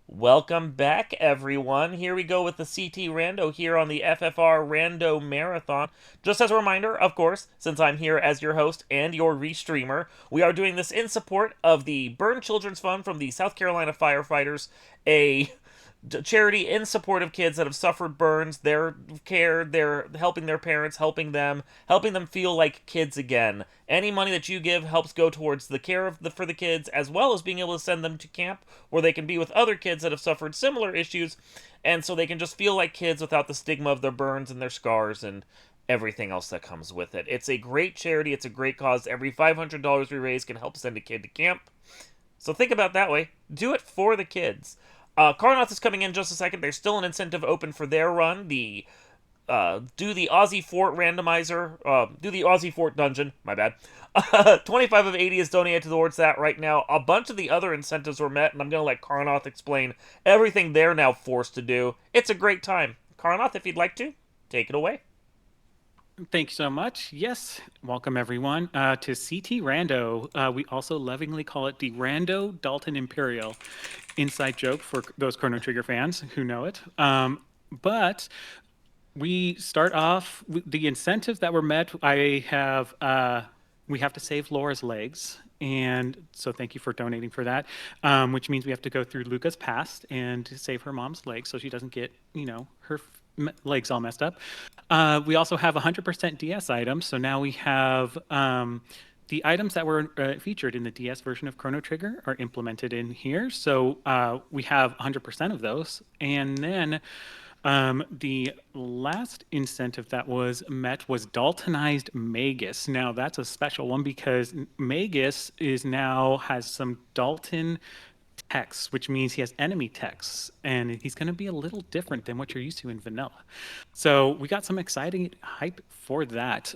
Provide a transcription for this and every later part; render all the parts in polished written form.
Welcome back, everyone. Here we go with the CTRando here on the FFR Rando Marathon. Just as a reminder, of course, since I'm here as your host and your restreamer, we are doing this in support of the Burn Children's Fund from the South Carolina firefighters, a charity in support of kids that have suffered burns, their care, they're helping their parents, helping them feel like kids again. Any money that you give helps go towards the care of for the kids, as well as being able to send them to camp where they can be with other kids that have suffered similar issues, and so they can just feel like kids without the stigma of their burns and their scars and everything else that comes with it. It's a great charity, it's a great cause. Every $500 we raise can help send a kid to camp. So think about it that way. Do it for the kids. Chrono is coming in just a second. There's still an incentive open for their run. Do the Aussie Fort randomizer. Do the Aussie Fort dungeon. My bad. 25 of 80 is donated towards that right now. A bunch of the other incentives were met, and I'm going to let Carnoth explain everything they're now forced to do. It's a great time. Carnoth, if you'd like to, take it away. Thank you so much. Yes, welcome everyone to CTRando. We also lovingly call it the Rando Dalton Imperial. Inside joke for those Chrono Trigger fans who know it. But we start off with the incentives that were met. We have to save Laura's legs. And so thank you for donating for that, which means we have to go through Luca's past and save her mom's legs so she doesn't get, her legs all messed up. We also have 100% DS items. So now we have the items that were featured in the DS version of Chrono Trigger are implemented in here. So we have 100% of those. And then the last incentive that was met was Daltonized Magus. Now that's a special one because Magus has some Dalton text, which means he has enemy texts, and he's going to be a little different than what you're used to in vanilla. So we got some exciting hype for that.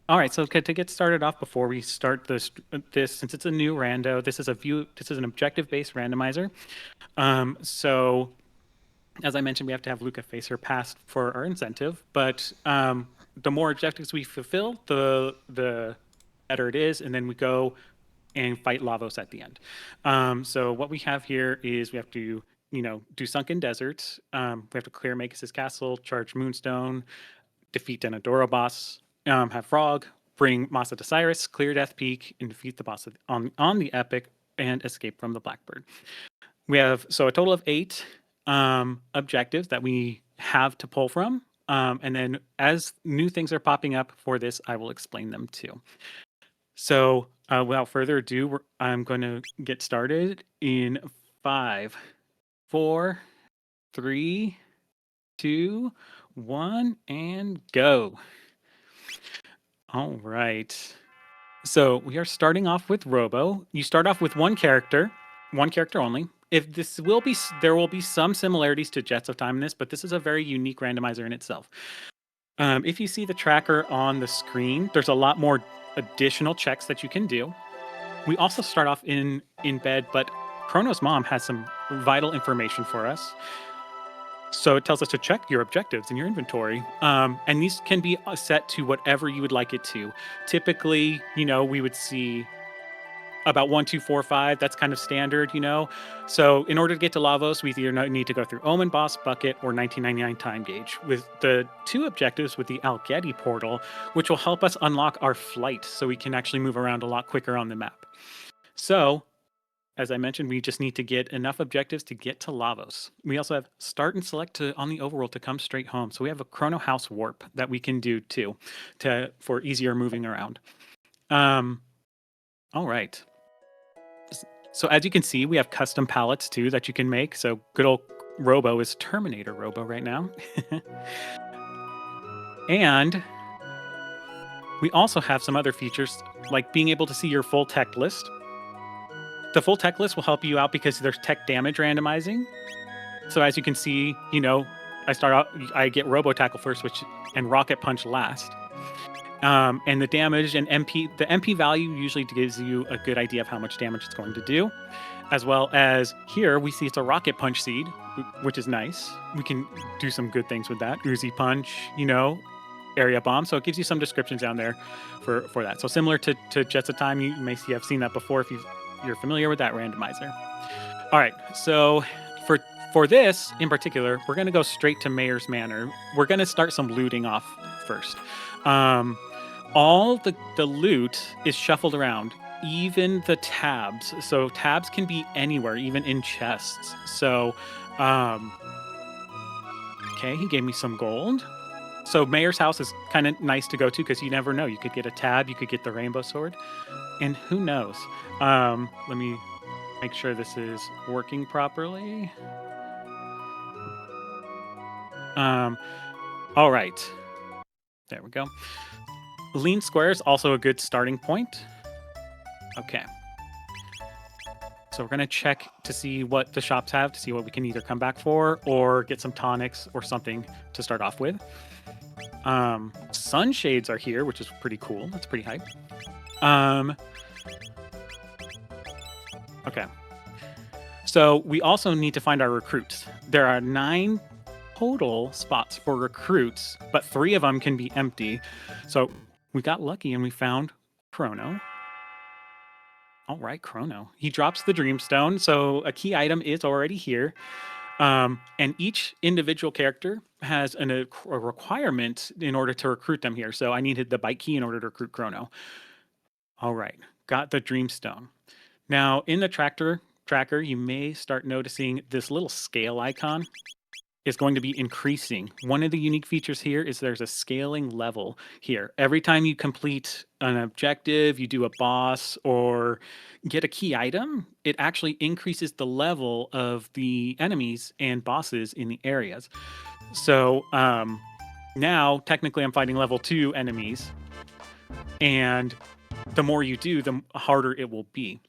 All right, so to get started off, before we start this, since it's a new rando, this is an objective-based randomizer. So as I mentioned, we have to have Luca face her past for our incentive, but the more objectives we fulfill, the better it is, and then we go and fight Lavos at the end. So what we have here is we have to, do Sunken Desert. We have to clear Magus' castle, charge Moonstone, defeat Denadoro boss, have Frog, bring Masa to Cyrus, clear Death Peak, and defeat the boss on the Epic, and escape from the Blackbird. We have a total of 8 objectives that we have to pull from. And then as new things are popping up for this, I will explain them too. So without further ado, I'm going to get started in 5, 4, 3, 2, 1, and go. All right. So we are starting off with Robo. You start off with one character only. There will be some similarities to Jets of Time in this, but this is a very unique randomizer in itself. If you see the tracker on the screen, there's a lot more additional checks that you can do. We also start off in bed, but Chrono's mom has some vital information for us. So it tells us to check your objectives in your inventory. And these can be set to whatever you would like it to. Typically, we would see about 1, 2, 4, 5. That's kind of standard, So in order to get to Lavos, we either need to go through Omen, Boss, Bucket, or 1999 Time Gauge, with the 2 objectives with the Algeti portal, which will help us unlock our flight so we can actually move around a lot quicker on the map. So, as I mentioned, we just need to get enough objectives to get to Lavos. We also have start and select on the overworld to come straight home. So we have a Chrono House warp that we can do too, for easier moving around. All right. So as you can see, we have custom palettes too that you can make. So good old Robo is Terminator Robo right now. And we also have some other features like being able to see your full tech list. The full tech list will help you out because there's tech damage randomizing. So as you can see, I get Robo Tackle first, and Rocket Punch last. And the damage and the MP value usually gives you a good idea of how much damage it's going to do. As well as here, we see it's a Rocket Punch seed, which is nice. We can do some good things with that. Uzi Punch, area bomb. So it gives you some descriptions down there for that. So similar to Jets of Time, you may have seen that before if you're familiar with that randomizer. All right, so for this in particular, we're gonna go straight to Mayor's Manor. We're gonna start some looting off first. Um, all the loot is shuffled around, even the tabs. So tabs can be anywhere, even in chests. So, um, okay, he gave me some gold. So Mayor's house is kind of nice to go to because you never know. You could get a tab, you could get the rainbow sword, and who knows? Let me make sure this is working properly. All right. There we go. Lean square is also a good starting point. Okay. So we're going to check to see what the shops have, to see what we can either come back for or get some tonics or something to start off with. Sunshades are here, which is pretty cool. That's pretty hype. Okay. So we also need to find our recruits. There are 9 total spots for recruits, but 3 of them can be empty. So we got lucky and we found Chrono. All right, Chrono. He drops the Dreamstone, so a key item is already here. And each individual character has a requirement in order to recruit them here. So I needed the bike key in order to recruit Chrono. All right, got the Dreamstone. Now in the tracker, you may start noticing this little scale icon is going to be increasing. One of the unique features here is there's a scaling level here. Every time you complete an objective, you do a boss, or get a key item, it actually increases the level of the enemies and bosses in the areas. So now, technically, I'm fighting level 2 enemies, and the more you do, the harder it will be.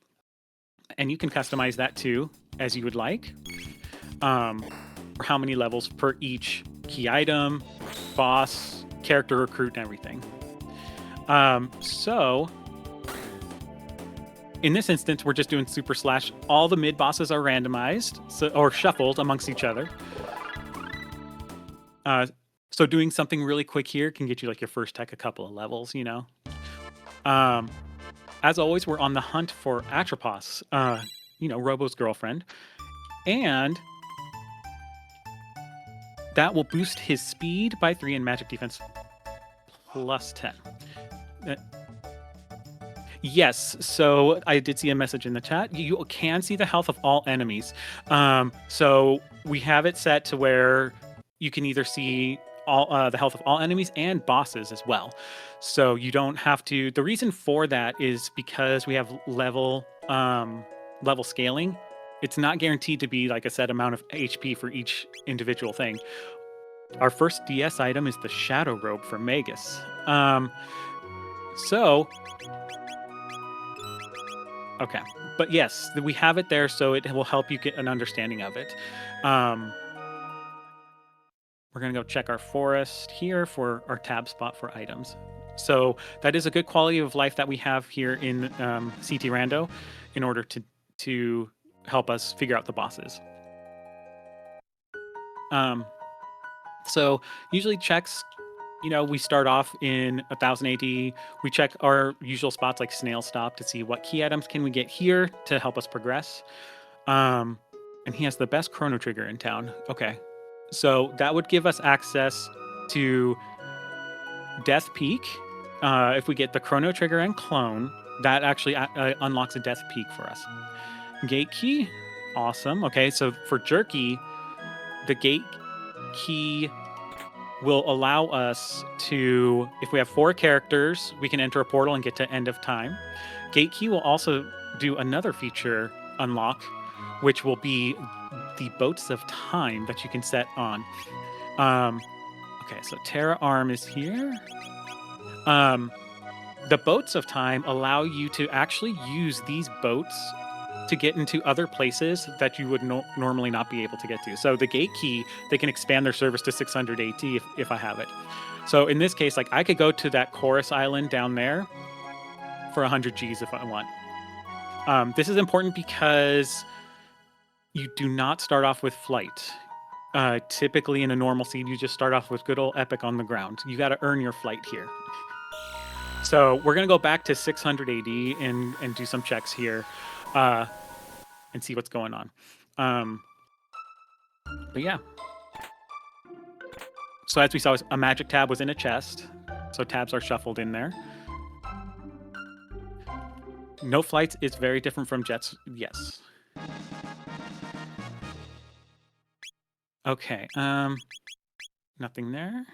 And you can customize that too, as you would like. How many levels per each key item, boss, character recruit, and everything. So in this instance, we're just doing super slash. All the mid bosses are randomized or shuffled amongst each other. So doing something really quick here can get you like your first tech a couple of levels, you know. As always, we're on the hunt for Atropos, Robo's girlfriend, and that will boost his speed by 3 and magic defense plus 10. Yes, so I did see a message in the chat. You can see the health of all enemies. So we have it set to where you can either see all the health of all enemies and bosses as well. So you don't have to. The reason for that is because we have level scaling. It's not guaranteed to be like a set amount of HP for each individual thing. Our first DS item is the Shadow Robe for Magus. Okay, but yes, we have it there, so it will help you get an understanding of it. We're gonna go check our forest here for our tab spot for items. So that is a good quality of life that we have here in CTRando in order to help us figure out the bosses. So usually checks, we start off in 1000 AD. We check our usual spots like Snail Stop to see what key items can we get here to help us progress. And he has the best Chrono Trigger in town. Okay. So that would give us access to Death Peak. If we get the Chrono Trigger and Clone, that actually unlocks a Death Peak for us. Gate Key, awesome. Okay, so for Jerky, the Gate Key will allow us to, if we have 4 characters, we can enter a portal and get to end of time. Gate Key will also do another feature unlock, which will be the Boats of Time that you can set on. Okay, so Terra Arm is here. The Boats of Time allow you to actually use these boats to get into other places that you would normally not be able to get to. So the Gate Key, they can expand their service to 600 AT if I have it. So in this case, like I could go to that Chorus Island down there for 100 Gs if I want. This is important because you do not start off with flight. Typically in a normal seed, you just start off with good old Epic on the ground. You got to earn your flight here. So we're going to go back to 600 AD and do some checks here. And and see what's going on. But yeah. So as we saw, a magic tab was in a chest. So tabs are shuffled in there. No flights is very different from jets. Yes. Okay. Nothing there.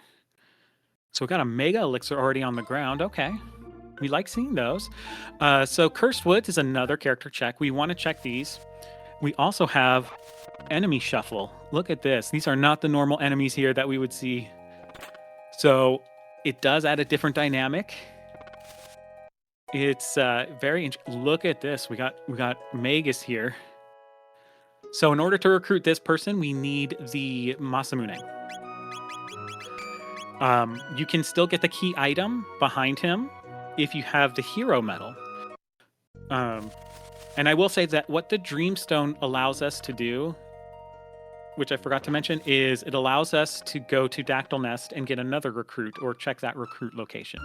So we got a mega elixir already on the ground. Okay. We like seeing those. So Cursed Woods is another character check. We want to check these. We also have enemy shuffle. Look at this. These are not the normal enemies here that we would see. So it does add a different dynamic. It's very look at this. We got Magus here. So in order to recruit this person, we need the Masamune. You can still get the key item behind him if you have the hero medal. And I will say that what the Dreamstone allows us to do, which I forgot to mention, is it allows us to go to Dactyl Nest and get another recruit or check that recruit location.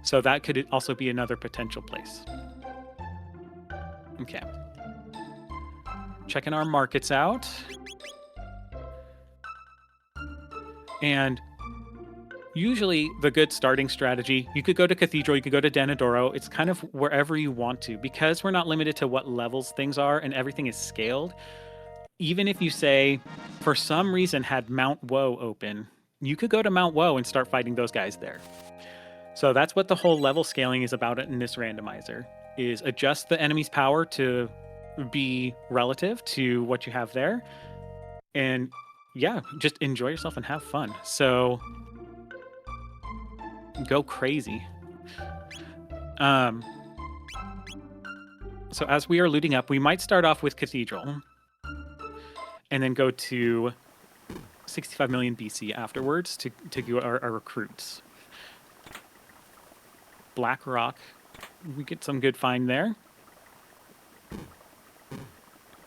So that could also be another potential place. Okay. Checking our markets out. And usually the good starting strategy, you could go to Cathedral, you could go to Denadoro. It's kind of wherever you want to. Because we're not limited to what levels things are and everything is scaled, even if you say, for some reason, had Mount Woe open, you could go to Mount Woe and start fighting those guys there. So that's what the whole level scaling is about in this randomizer, is adjust the enemy's power to be relative to what you have there. And yeah, just enjoy yourself and have fun. So go crazy. So as we are looting up, we might start off with Cathedral and then go to 65 million BC afterwards to go our recruits. Black Rock, we get some good find there.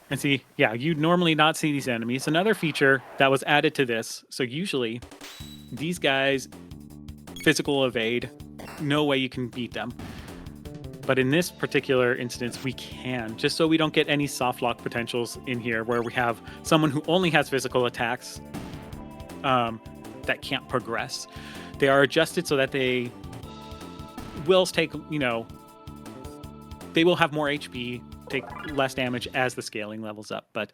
And see, yeah, you'd normally not see these enemies. Another feature that was added to this, so usually these guys physical evade, no way you can beat them. But in this particular instance, we can, just so we don't get any soft lock potentials in here where we have someone who only has physical attacks that can't progress. They are adjusted so that they will take, they will have more HP, take less damage as the scaling levels up. But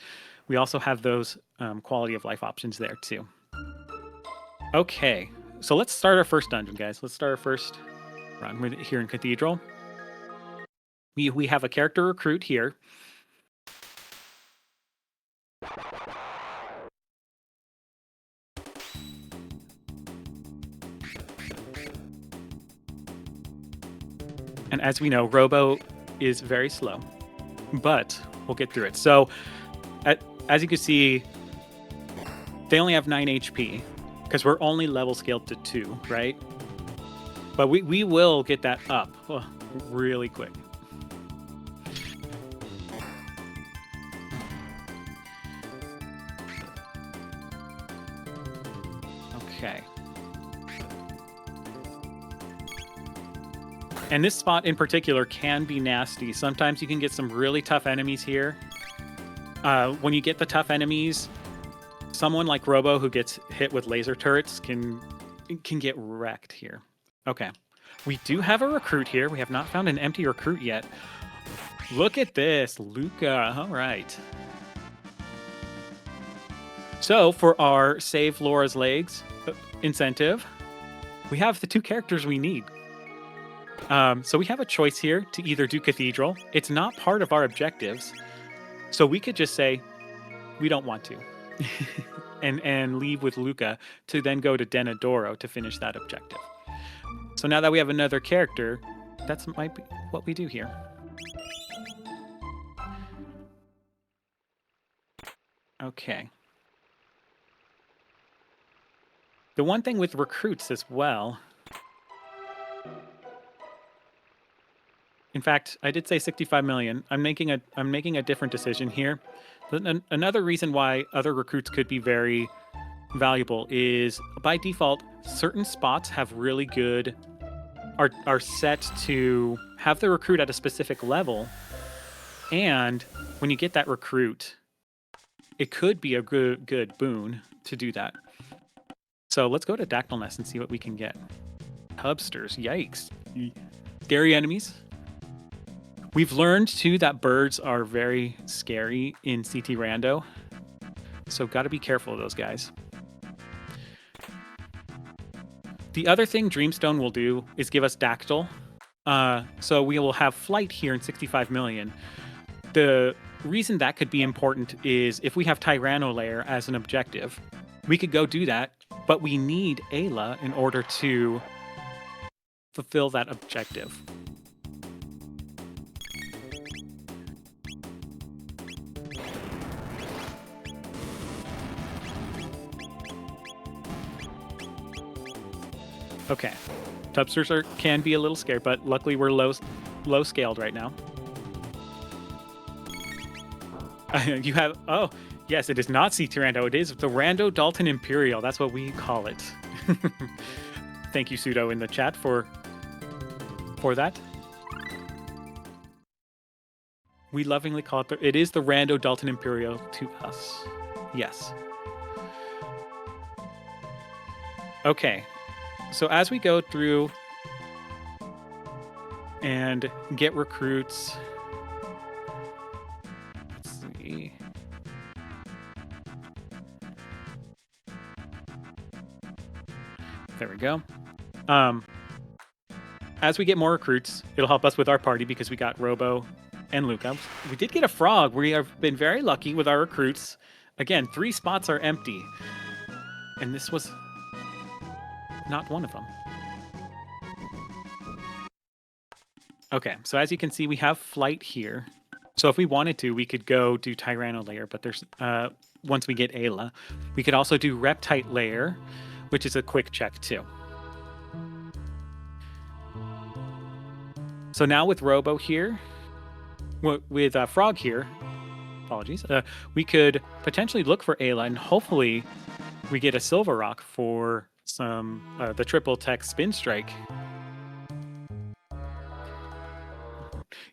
we also have those quality of life options there too. Okay, so let's start our first dungeon, guys. Let's start our first run here in Cathedral. We have a character recruit here. And as we know, Robo is very slow, but we'll get through it. So as you can see, they only have 9 HP because we're only level scaled to 2, right? But we will get that up really quick. Okay. And this spot in particular can be nasty. Sometimes you can get some really tough enemies here. When you get the tough enemies, someone like Robo who gets hit with laser turrets can get wrecked here. Okay. We do have a recruit here. We have not found an empty recruit yet. Look at this, Luca. All right. So for our Save Laura's Legs incentive, we have the 2 characters we need. So we have a choice here to either do Cathedral. It's not part of our objectives. So we could just say, we don't want to. and leave with Luca to then go to Denadoro to finish that objective. So now that we have another character, that might be what we do here. Okay. The one thing with recruits as well... In fact, I did say 65 million. I'm making a different decision here. Another reason why other recruits could be very valuable is by default, certain spots have really good are set to have the recruit at a specific level And when you get that recruit, it could be a good boon to do that. So let's go to Dactyl Nest and see what we can get. Hubsters, yikes. Scary enemies. We've learned too that birds are very scary in CTRando. So gotta be careful of those guys. The other thing Dreamstone will do is give us Dactyl. So we will have flight here in 65 million. The reason that could be important is if we have Tyranno Lair as an objective, we could go do that, but we need Ayla in order to fulfill that objective. Okay, Tubsters can be a little scared, but luckily we're low scaled right now. You have, oh, yes, it is not CTRando. It is the Rando Dalton Imperial. That's what we call it. Thank you, Pseudo, in the chat for that. We lovingly call it, it is the Rando Dalton Imperial to us. Yes. Okay. So as we go through and get recruits, let's see. There we go. As we get more recruits, it'll help us with our party because we got Robo and Luca. We did get a frog. We have been very lucky with our recruits. Again, 3 spots are empty. And this was not one of them. Okay, so as you can see, we have flight here. So if we wanted to, we could go do Tyranno Lair, but there's once we get Ayla. We could also do Reptite Lair, which is a quick check too. So now with Robo here, with Frog here, apologies, we could potentially look for Ayla, and hopefully we get a Silver Rock for some the triple tech spin strike.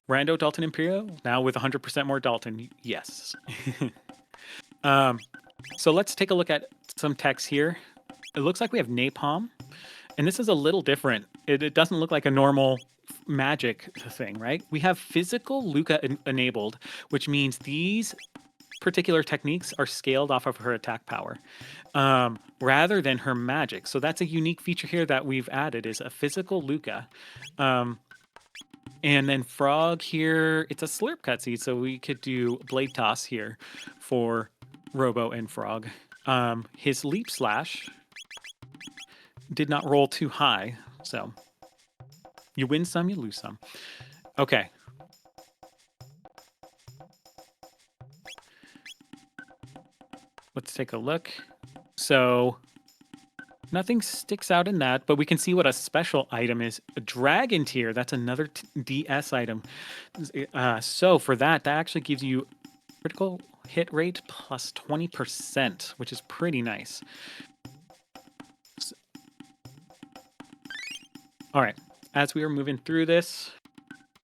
Rando Dalton Imperial now with 100% more Dalton. Yes. So let's take a look at some techs here. It looks like we have Napalm, and this is a little different. It doesn't look like a normal magic thing, right? We have physical Luca enabled, which means these particular techniques are scaled off of her attack power rather than her magic. So that's a unique feature here that we've added, is a physical Luca. And then Frog here, it's a slurp cutscene, so we could do Blade Toss here for Robo and Frog. His Leap Slash did not roll too high, so you win some, you lose some. Okay. Let's take a look. So nothing sticks out in that, but we can see what a special item is. A Dragon Tier, that's another DS item. So for that actually gives you critical hit rate plus 20%, which is pretty nice. All right, as we are moving through this,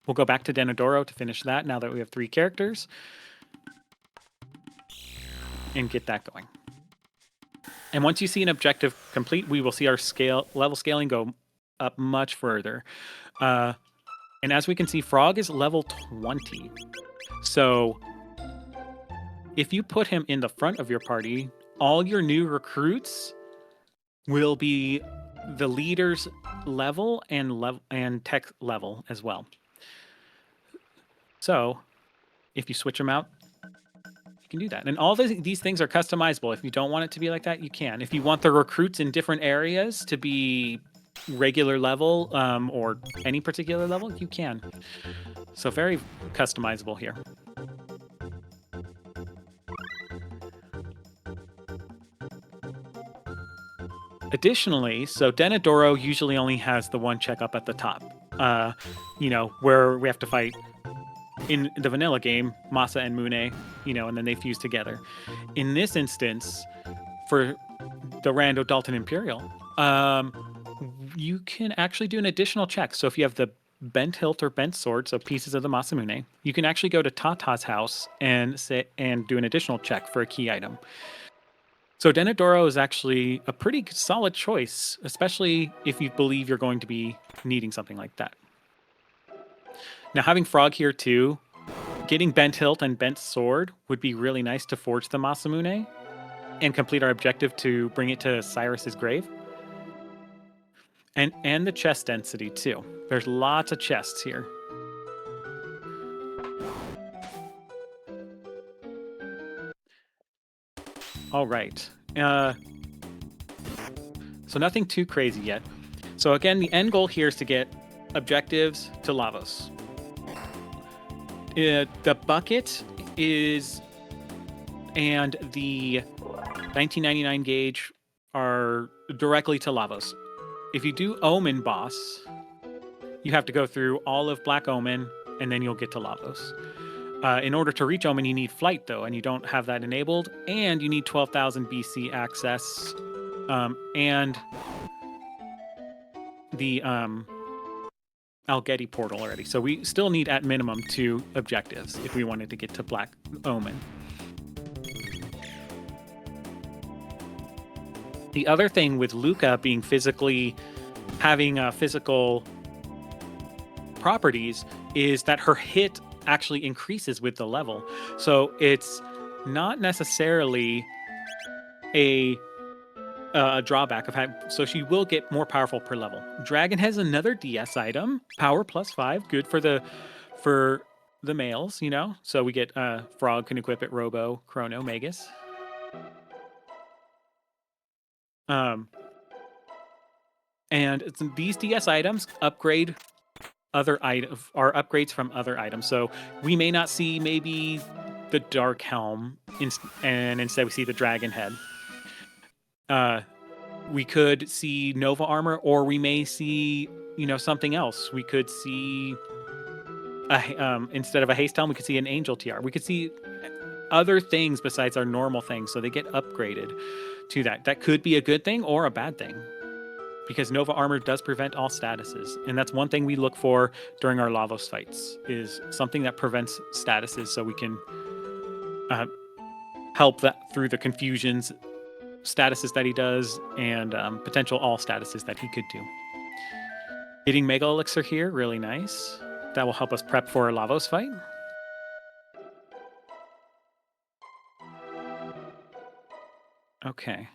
we'll go back to Denadoro to finish that now that we have 3 characters. And get that going. And once you see an objective complete, we will see our level scaling go up much further. And as we can see, Frog is level 20. So if you put him in the front of your party, all your new recruits will be the leader's level and tech level as well. So if you switch them out, you can do that. And all these things are customizable. If you don't want it to be like that, you can. If you want the recruits in different areas to be regular level or any particular level, you can. So very customizable here. Additionally, so Denadoro usually only has the one checkup at the top. You know, where we have to fight in the vanilla game, Masa and Mune, you know, and then they fuse together. In this instance, for the Rando Dalton Imperial, you can actually do an additional check. So if you have the bent hilt or bent sword, so pieces of the Masamune, you can actually go to Tata's house and do an additional check for a key item. So Denadoro is actually a pretty solid choice, especially if you believe you're going to be needing something like that. Now, having Frog here too, getting bent hilt and bent sword would be really nice to forge the Masamune and complete our objective to bring it to Cyrus's grave. And the chest density too. There's lots of chests here. All right. So nothing too crazy yet. So again, the end goal here is to get objectives to Lavos. The bucket is, and the 1999 gauge are directly to Lavos. If you do Omen boss, you have to go through all of Black Omen, and then you'll get to Lavos. In order to reach Omen, you need flight, though, and you don't have that enabled, and you need 12,000 BC access, and the Algeti portal already. So we still need, at minimum, 2 objectives if we wanted to get to Black Omen. The other thing with Luca being having physical properties is that her hit actually increases with the level. So it's not necessarily a drawback of having, so she will get more powerful per level. Dragon has another DS item, power +5, good for the males, you know. So we get Frog can equip it, Robo, Chrono, Magus. And these DS items upgrade other items, are upgrades from other items. So we may not see maybe the Dark Helm, and instead we see the Dragon Head. We could see Nova Armor, or we may see, something else. We could see, instead of a Haste Helm, we could see an Angel TR. We could see other things besides our normal things, so they get upgraded to that. That could be a good thing or a bad thing, because Nova Armor does prevent all statuses, and that's one thing we look for during our Lavos fights, is something that prevents statuses, so we can help that through the confusions, statuses that he does, and potential all statuses that he could do. Getting Mega Elixir here, really nice. That will help us prep for a Lavos fight. Okay.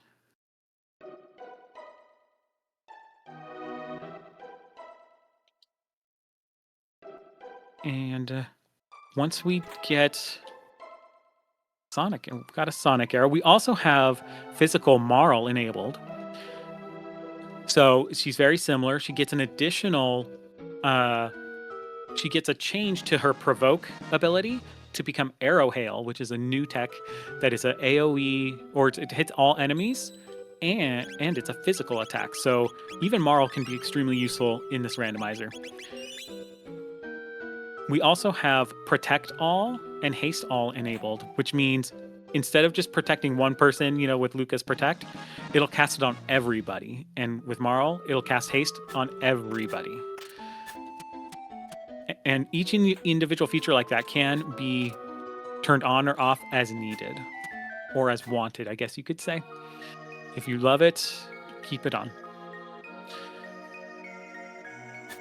And once we get Sonic, and we've got a Sonic arrow, we also have physical Marl enabled. So she's very similar. She gets an additional, she gets a change to her Provoke ability to become Arrow Hail, which is a new tech that is a AoE, or it hits all enemies, and it's a physical attack. So even Marl can be extremely useful in this randomizer. We also have Protect All and Haste All enabled, which means instead of just protecting one person, with Luca's Protect, it'll cast it on everybody. And with Marl, it'll cast Haste on everybody. And each individual feature like that can be turned on or off as needed, or as wanted, I guess you could say. If you love it, keep it on.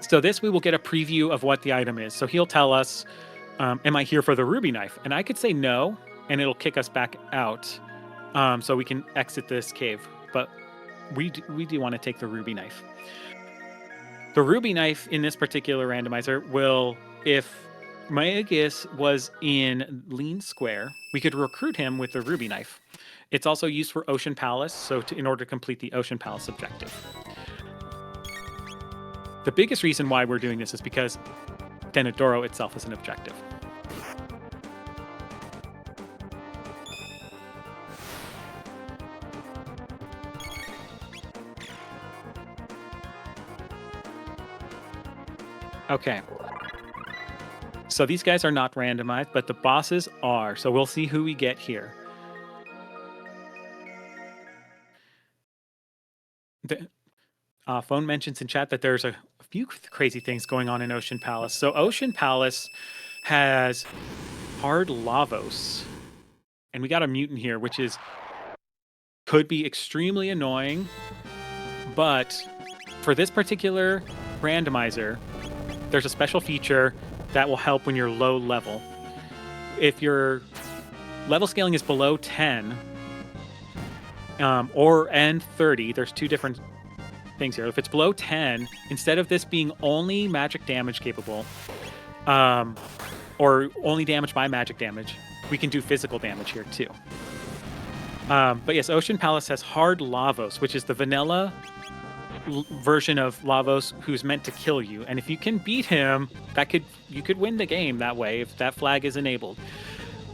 So this, we will get a preview of what the item is. So he'll tell us, am I here for the ruby knife? And I could say no, and it'll kick us back out, so we can exit this cave. But we do want to take the ruby knife. The ruby knife in this particular randomizer will, if Magus was in Lean Square, we could recruit him with the ruby knife. It's also used for Ocean Palace, so in order to complete the Ocean Palace objective. The biggest reason why we're doing this is because Denadoro itself is an objective. Okay. So these guys are not randomized, but the bosses are. So we'll see who we get here. Phone mentions in chat that there's a few crazy things going on in Ocean Palace. So Ocean Palace has hard Lavos, and we got a mutant here, which could be extremely annoying, but for this particular randomizer, there's a special feature that will help when you're low level. If your level scaling is below 10 and 30, there's two different things here. If it's below 10, instead of this being only magic damage capable, or only damage by magic damage, we can do physical damage here too. But yes, Ocean Palace has hard Lavos, which is the vanilla version of Lavos who's meant to kill you. And if you can beat him, you could win the game that way if that flag is enabled.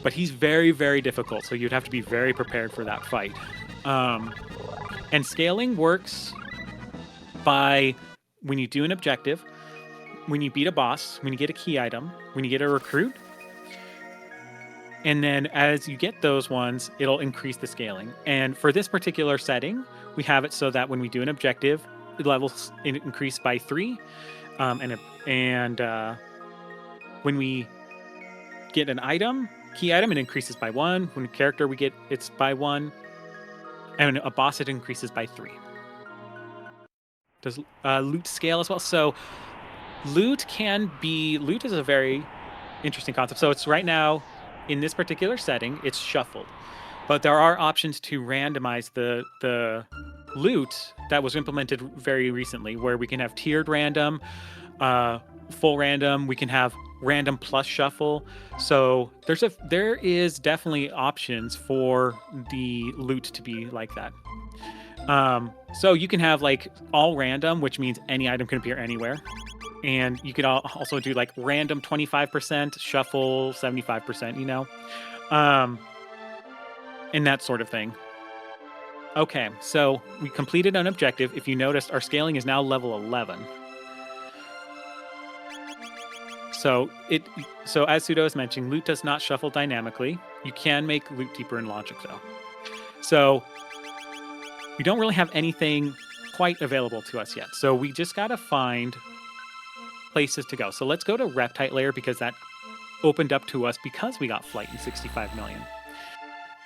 But he's very, very difficult, so you'd have to be very prepared for that fight. And scaling works by when you do an objective, when you beat a boss, when you get a key item, when you get a recruit. And then as you get those ones, it'll increase the scaling. And for this particular setting, we have it so that when we do an objective, the levels increase by 3. And when we get an item, key item, it increases by 1. When a character we get, it's by 1. And a boss, it increases by 3. Does loot scale as well? So loot is a very interesting concept. So it's right now, in this particular setting, it's shuffled. But there are options to randomize the loot that was implemented very recently, where we can have tiered random, full random, we can have random plus shuffle. So there is definitely options for the loot to be like that. So you can have like all random, which means any item can appear anywhere. And you could also do like random 25%, shuffle 75%, and that sort of thing. Okay, so we completed an objective. If you noticed, our scaling is now level 11. So as Pseudo is mentioning, loot does not shuffle dynamically. You can make loot deeper in logic though. So we don't really have anything quite available to us yet. So we just gotta find places to go. So let's go to Reptite Layer because that opened up to us because we got Flight in 65 million.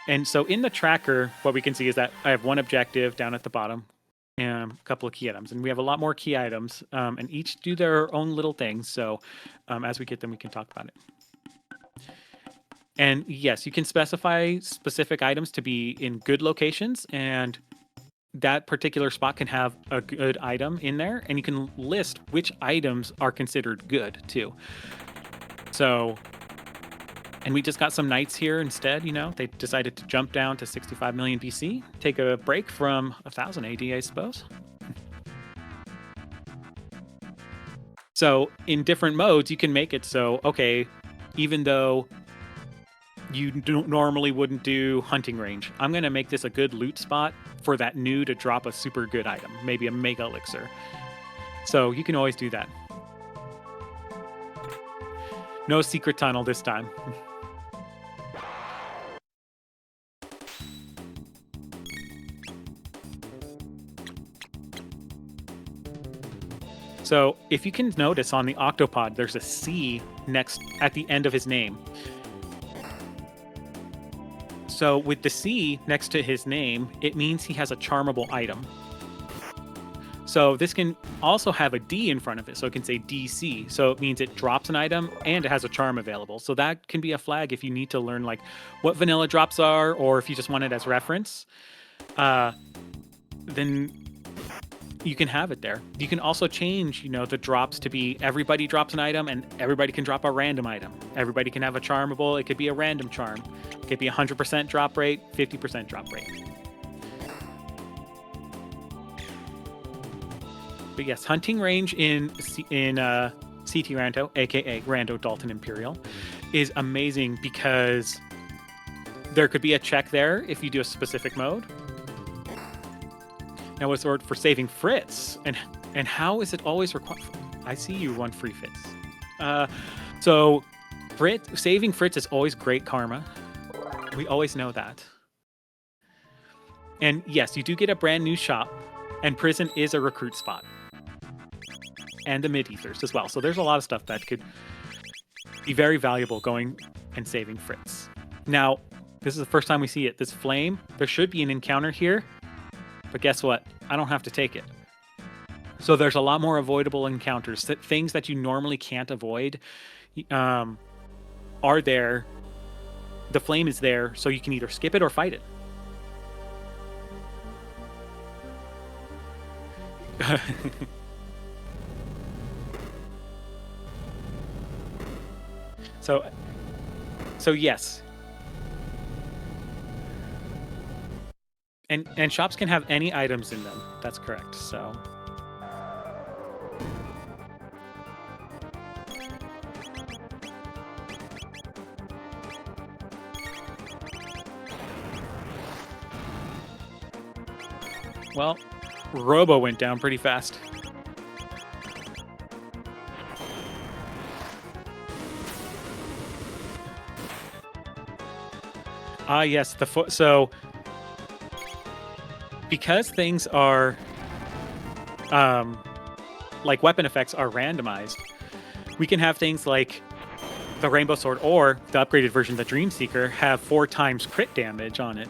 And so in the tracker, what we can see is that I have one objective down at the bottom and a couple of key items. And we have a lot more key items, and each do their own little things. So as we get them, we can talk about it. And yes, you can specify specific items to be in good locations, and that particular spot can have a good item in there, and you can list which items are considered good too. So, and we just got some knights here instead, they decided to jump down to 65 million BC, take a break from 1000 AD, I suppose. So in different modes, you can make it so, okay, even though you normally wouldn't do hunting range, I'm going to make this a good loot spot for that new to drop a super good item, maybe a mega elixir. So you can always do that. No secret tunnel this time. So if you can notice on the octopod, there's a C at the end of his name. So with the C next to his name, it means he has a charmable item. So this can also have a D in front of it. So it can say DC. So it means it drops an item and it has a charm available. So that can be a flag if you need to learn like what vanilla drops are, or if you just want it as reference, then you can have it there. You can also change, the drops to be everybody drops an item and everybody can drop a random item. Everybody can have a charmable. It could be a random charm. It could be 100% drop rate, 50% drop rate. But yes, hunting range in CTRando, aka Rando Dalton Imperial, is amazing because there could be a check there if you do a specific mode. Now, what's the word for saving Fritz? And how is it always required? I see you won free Fritz. So saving Fritz is always great karma. We always know that. And yes, you do get a brand new shop, and prison is a recruit spot. and the mid-ethers as well. So there's a lot of stuff that could be very valuable going and saving Fritz. Now, this is the first time we see it. This flame, there should be an encounter here, but guess what? I don't have to take it. So there's a lot more avoidable encounters. Things that you normally can't avoid are there. The flame is there, so you can either skip it or fight it. So yes. And shops can have any items in them. That's correct. So well, Robo went down pretty fast. Ah, yes, so because things are like weapon effects are randomized, we can have things like the Rainbow Sword or the upgraded version, the Dream Seeker, have 4 times crit damage on it.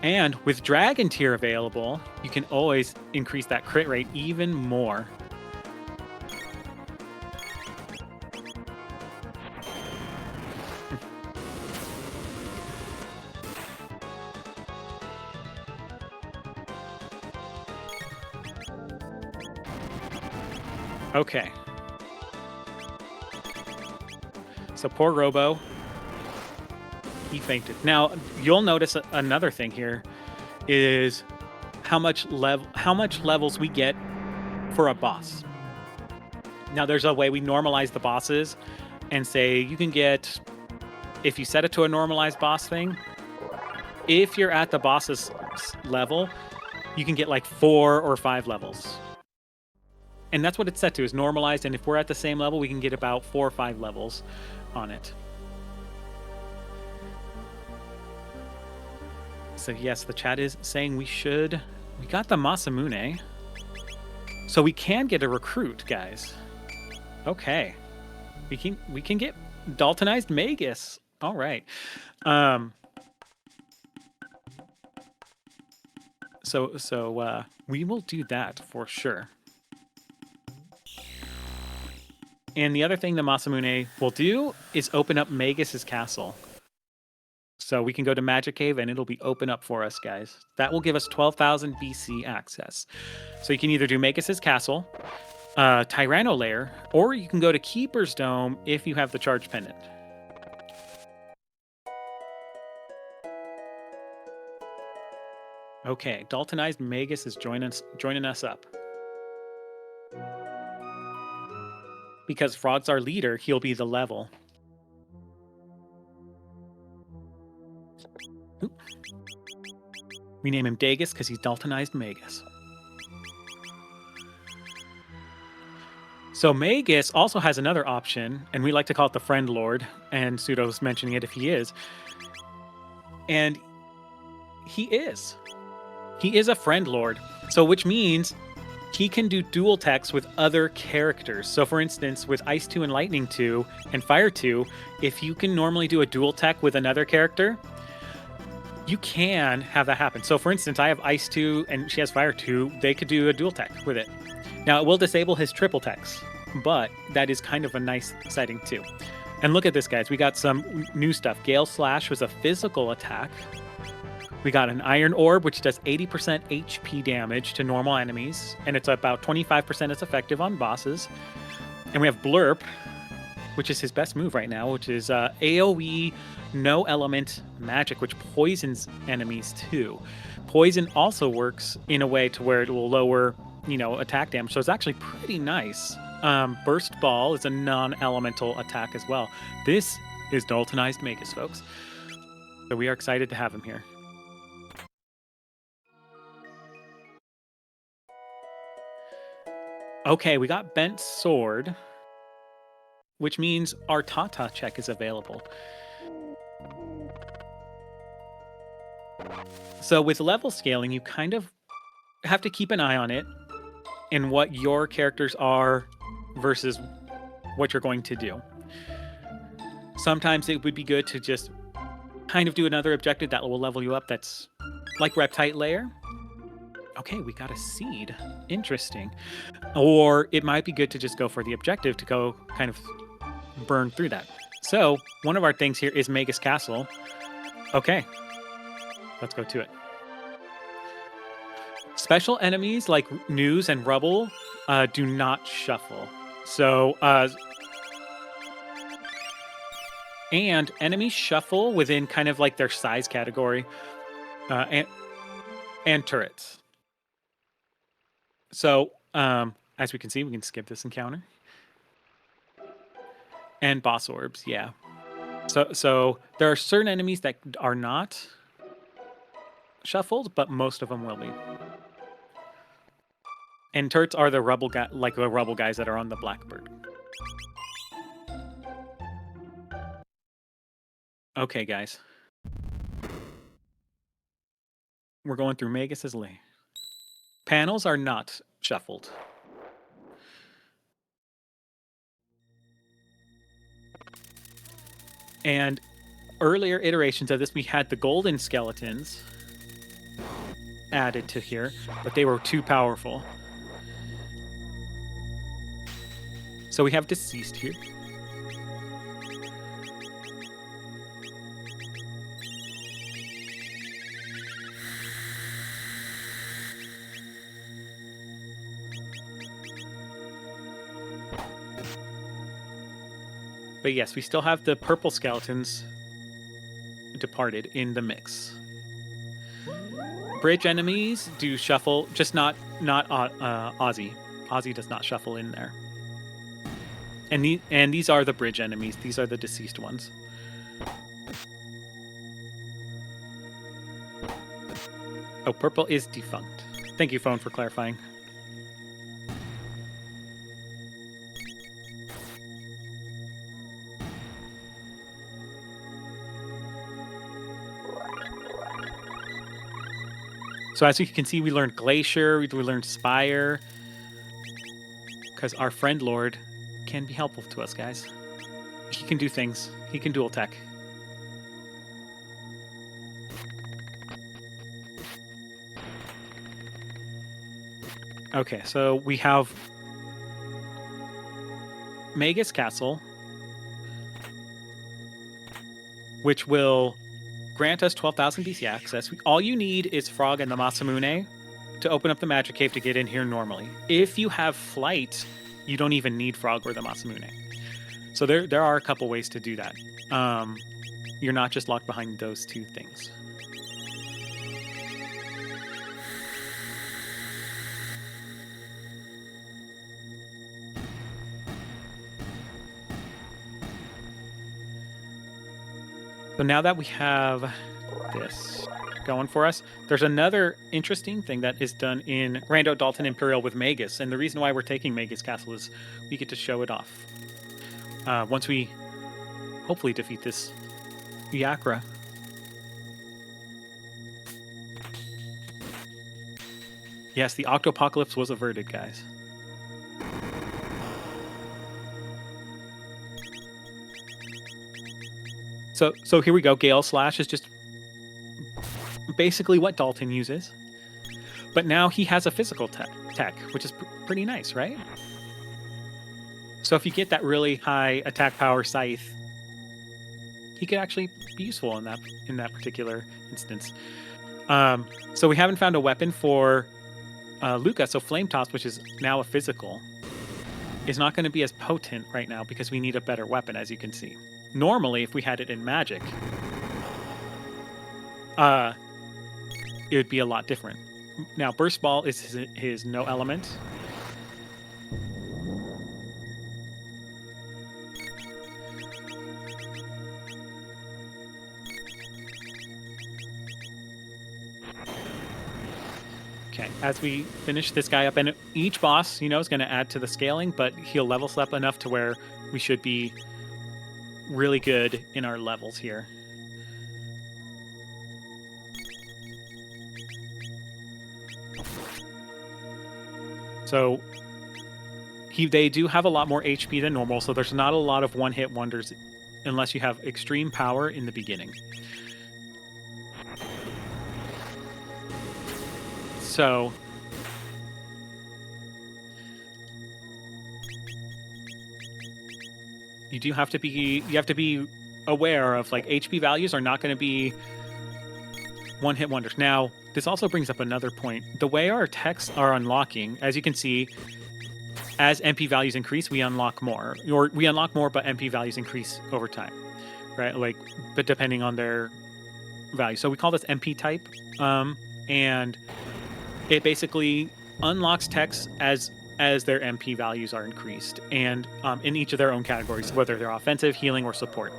And with Dragon Tier available, you can always increase that crit rate even more. Okay. So poor Robo, he fainted. Now, you'll notice another thing here is how much levels we get for a boss. Now, there's a way we normalize the bosses and say you can get, if you set it to a normalized boss thing, if you're at the boss's level, you can get like 4 or 5 levels. And that's what it's set to, is normalized, and if we're at the same level, we can get about 4 or 5 levels on it. So yes, the chat is saying we got the Masamune. So we can get a recruit, guys. Okay. We can get Daltonized Magus. All right. So we will do that for sure. And the other thing the Masamune will do is open up Magus's castle. So we can go to Magic Cave and it'll be open up for us, guys. That will give us 12,000 BC access. So you can either do Magus's castle, Tyranno Lair, or you can go to Keeper's Dome if you have the Charge Pendant. Okay, Daltonized Magus is joining us up. Because Frog's our leader, he'll be the level. Oop. We name him Dagus because he's Daltonized Magus. So Magus also has another option, and we like to call it the Friend Lord, and Pseudo's mentioning it if he is. And he is. He is a Friend Lord. So which means he can do dual techs with other characters. So for instance, with Ice 2 and Lightning 2 and Fire 2, if you can normally do a dual tech with another character, you can have that happen. So for instance, I have Ice 2 and she has Fire 2. They could do a dual tech with it. Now it will disable his triple techs, but that is kind of a nice setting too. And look at this, guys. We got some new stuff. Gale Slash was a physical attack. We got an Iron Orb, which does 80% HP damage to normal enemies, and it's about 25% as effective on bosses. And we have Blurp, which is his best move right now, which is AoE no element magic, which poisons enemies too. Poison also works in a way to where it will lower, attack damage, so it's actually pretty nice. Burst Ball is a non-elemental attack as well. This is Daltonized Magus, folks. So we are excited to have him here. Okay, we got Bent Sword, which means our Tata check is available. So with level scaling, you kind of have to keep an eye on it. and what your characters are versus what you're going to do. Sometimes it would be good to just kind of do another objective that will level you up that's like Reptite Lair. Okay, we got a seed. Interesting. Or it might be good to just go for the objective to go kind of burn through that. So one of our things here is Magus Castle. Okay, let's go to it. Special enemies like News and Rubble do not shuffle. So, and enemies shuffle within kind of like their size category, and turrets. So, as we can see, we can skip this encounter. And boss orbs, yeah. So there are certain enemies that are not shuffled, but most of them will be. And turrets are the rubble like the rubble guys that are on the Blackbird. Okay, guys. We're going through Magus's Lair. Panels are not shuffled. And earlier iterations of this, we had the golden skeletons added to here, but they were too powerful. So we have Deceased here. But yes, we still have the purple skeletons departed in the mix. Bridge enemies do shuffle, just not Ozzy. Ozzy does not shuffle in there. And these are the bridge enemies. These are the deceased ones. Oh, purple is defunct. Thank you, phone, for clarifying. So as you can see, we learned Glacier, we learned Spire, because our friend Lord can be helpful to us, guys. He can do things. He can dual tech. Okay, so we have Magus Castle, which will grant us 12,000 DC access. All you need is Frog and the Masamune to open up the Magic Cave to get in here normally. If you have Flight, you don't even need Frog or the Masamune. So there are a couple ways to do that. You're not just locked behind those two things. So now that we have this going for us, there's another interesting thing that is done in Rando Dalton Imperial with Magus. And the reason why we're taking Magus Castle is we get to show it off. Once we hopefully defeat this Yakra. Yes, the Octopocalypse was averted, guys. So here we go. Gale Slash is just basically what Dalton uses. But now he has a physical tech, which is pretty nice, right? So if you get that really high attack power Scythe, he could actually be useful in that particular instance. So we haven't found a weapon for Luca, so Flame Toss, which is now a physical, is not going to be as potent right now because we need a better weapon, as you can see. Normally, if we had it in Magic, it would be a lot different. Now, Burst Ball is his no element. Okay, as we finish this guy up, and each boss, is going to add to the scaling, but he'll level up enough to where we should be really good in our levels here. So they do have a lot more HP than normal, so there's not a lot of one-hit wonders unless you have extreme power in the beginning. So you have to be aware of, like, HP values are not going to be one-hit wonders. Now, this also brings up another point. The way our techs are unlocking, as you can see, as MP values increase, we unlock more. Or we unlock more, but MP values increase over time, right? Like, but depending on their value. So we call this MP type, and it basically unlocks techs as their MP values are increased, and in each of their own categories, whether they're offensive, healing, or support.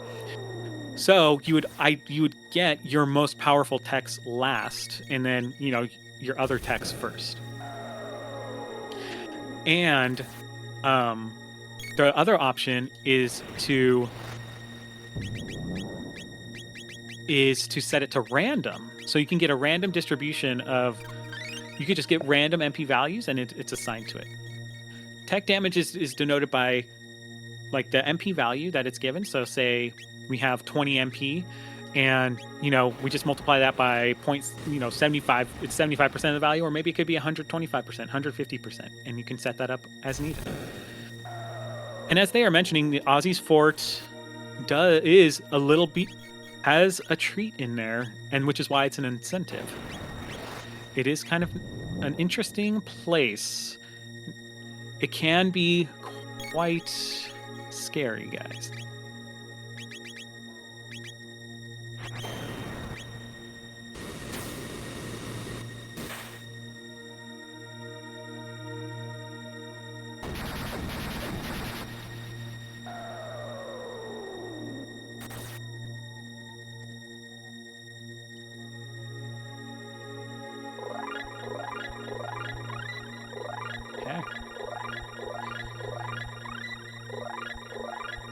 So you would get your most powerful techs last, and then your other techs first. And the other option is to set it to random, so you can get a random distribution of. You could just get random MP values, and it's assigned to it. Tech damage is denoted by, like, the MP value that it's given. So say we have 20 MP, and we just multiply that by 75. It's 75% of the value, or maybe it could be 125%, 150%, and you can set that up as needed. And as they are mentioning, the Aussie's Fort is a little bit has a treat in there, and which is why it's an incentive. It is kind of an interesting place. It can be quite scary, guys.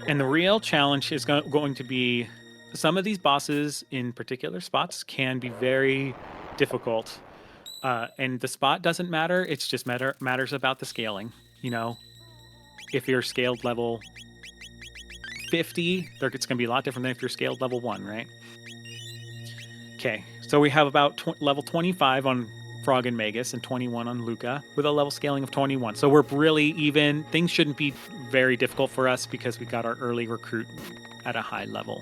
And the real challenge is going to be, some of these bosses in particular spots can be very difficult. And the spot doesn't matter. It's just matters about the scaling. If you're scaled level 50, it's going to be a lot different than if you're scaled level 1, right? Okay, so we have about level 25 on Frog and Magus and 21 on Luca with a level scaling of 21. So we're really even. Things shouldn't be very difficult for us because we got our early recruit at a high level.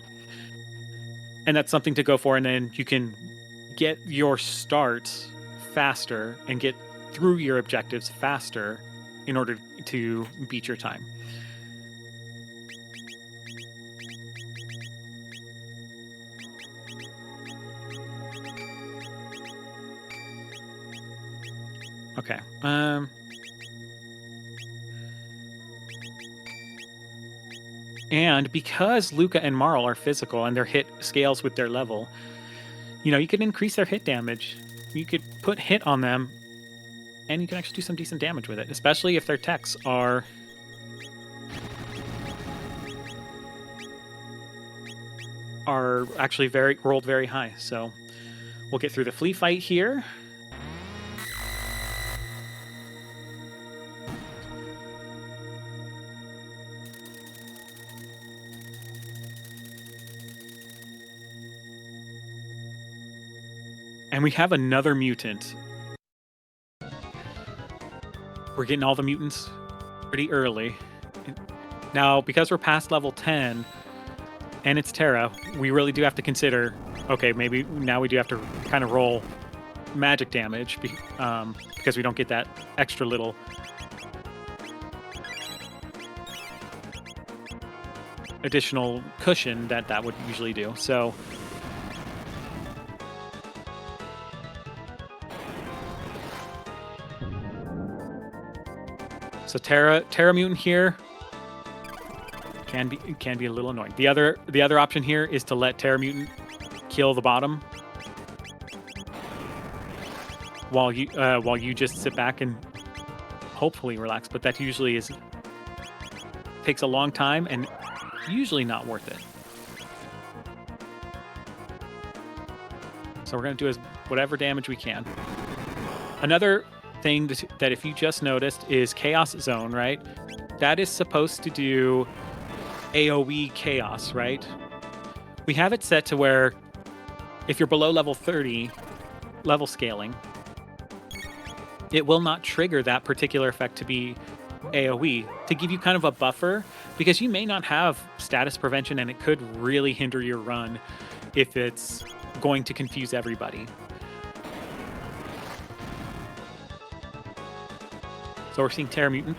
And that's something to go for, and then you can get your start faster and get through your objectives faster in order to beat your time. Okay. And because Luca and Marl are physical and their hit scales with their level, you can increase their hit damage. You could put hit on them, and you can actually do some decent damage with it, especially if their techs are actually rolled very high. So we'll get through the flea fight here. And we have another mutant. We're getting all the mutants pretty early. Now, because we're past level 10, and it's Terra, we really do have to consider, okay, maybe now we do have to kind of roll magic damage, because we don't get that extra little additional cushion that would usually do. So Terra mutant here can be a little annoying. The other option here is to let Terra mutant kill the bottom while you just sit back and hopefully relax. But that usually takes a long time and usually not worth it. So we're gonna do whatever damage we can. thing that if you just noticed is Chaos Zone, right? That is supposed to do AoE chaos, right? We have it set to where if you're below level 30, level scaling, it will not trigger that particular effect to be AoE, to give you kind of a buffer, because you may not have status prevention and it could really hinder your run if it's going to confuse everybody. So we're seeing Terra Mutant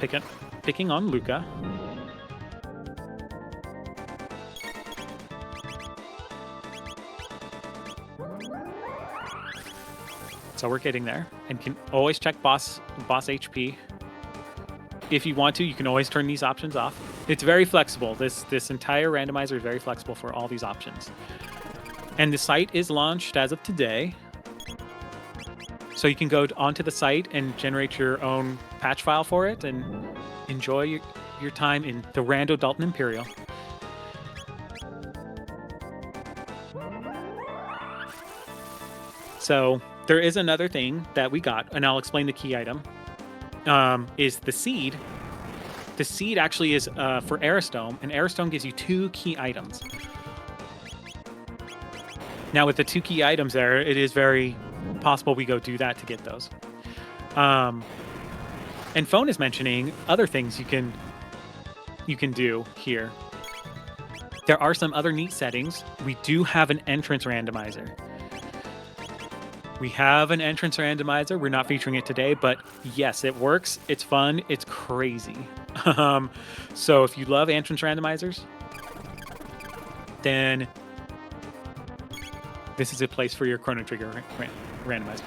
picking on Luca. So we're getting there, and can always check boss HP. If you want to, you can always turn these options off. It's very flexible. This entire randomizer is very flexible for all these options. And the site is launched as of today. So you can go onto the site and generate your own patch file for it and enjoy your time in the Rando Dalton Imperial. So there is another thing that we got, and I'll explain the key item, is the seed. The seed actually is for Aristome, and Aristome gives you 2 key items. Now with the 2 key items there, it is very possible we go do that to get those. And Phone is mentioning other things you can do here. There are some other neat settings. We do have an entrance randomizer. We're not featuring it today, but yes, it works. It's fun. It's crazy. So if you love entrance randomizers, then this is a place for your Chrono Trigger randomizer.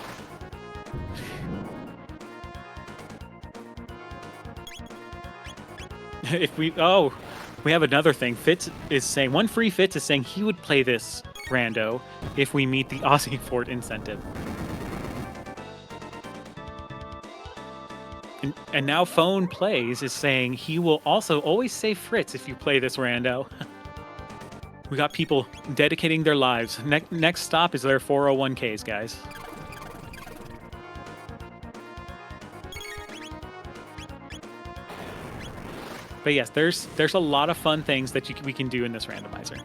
We have another thing. Fitz is saying, one free Fitz is saying he would play this Rando if we meet the Aussie Fort incentive. And now Phone Plays is saying he will also always save Fritz if you play this Rando. We got people dedicating their lives. Next stop is their 401ks, guys. But yes, there's a lot of fun things that we can do in this randomizer.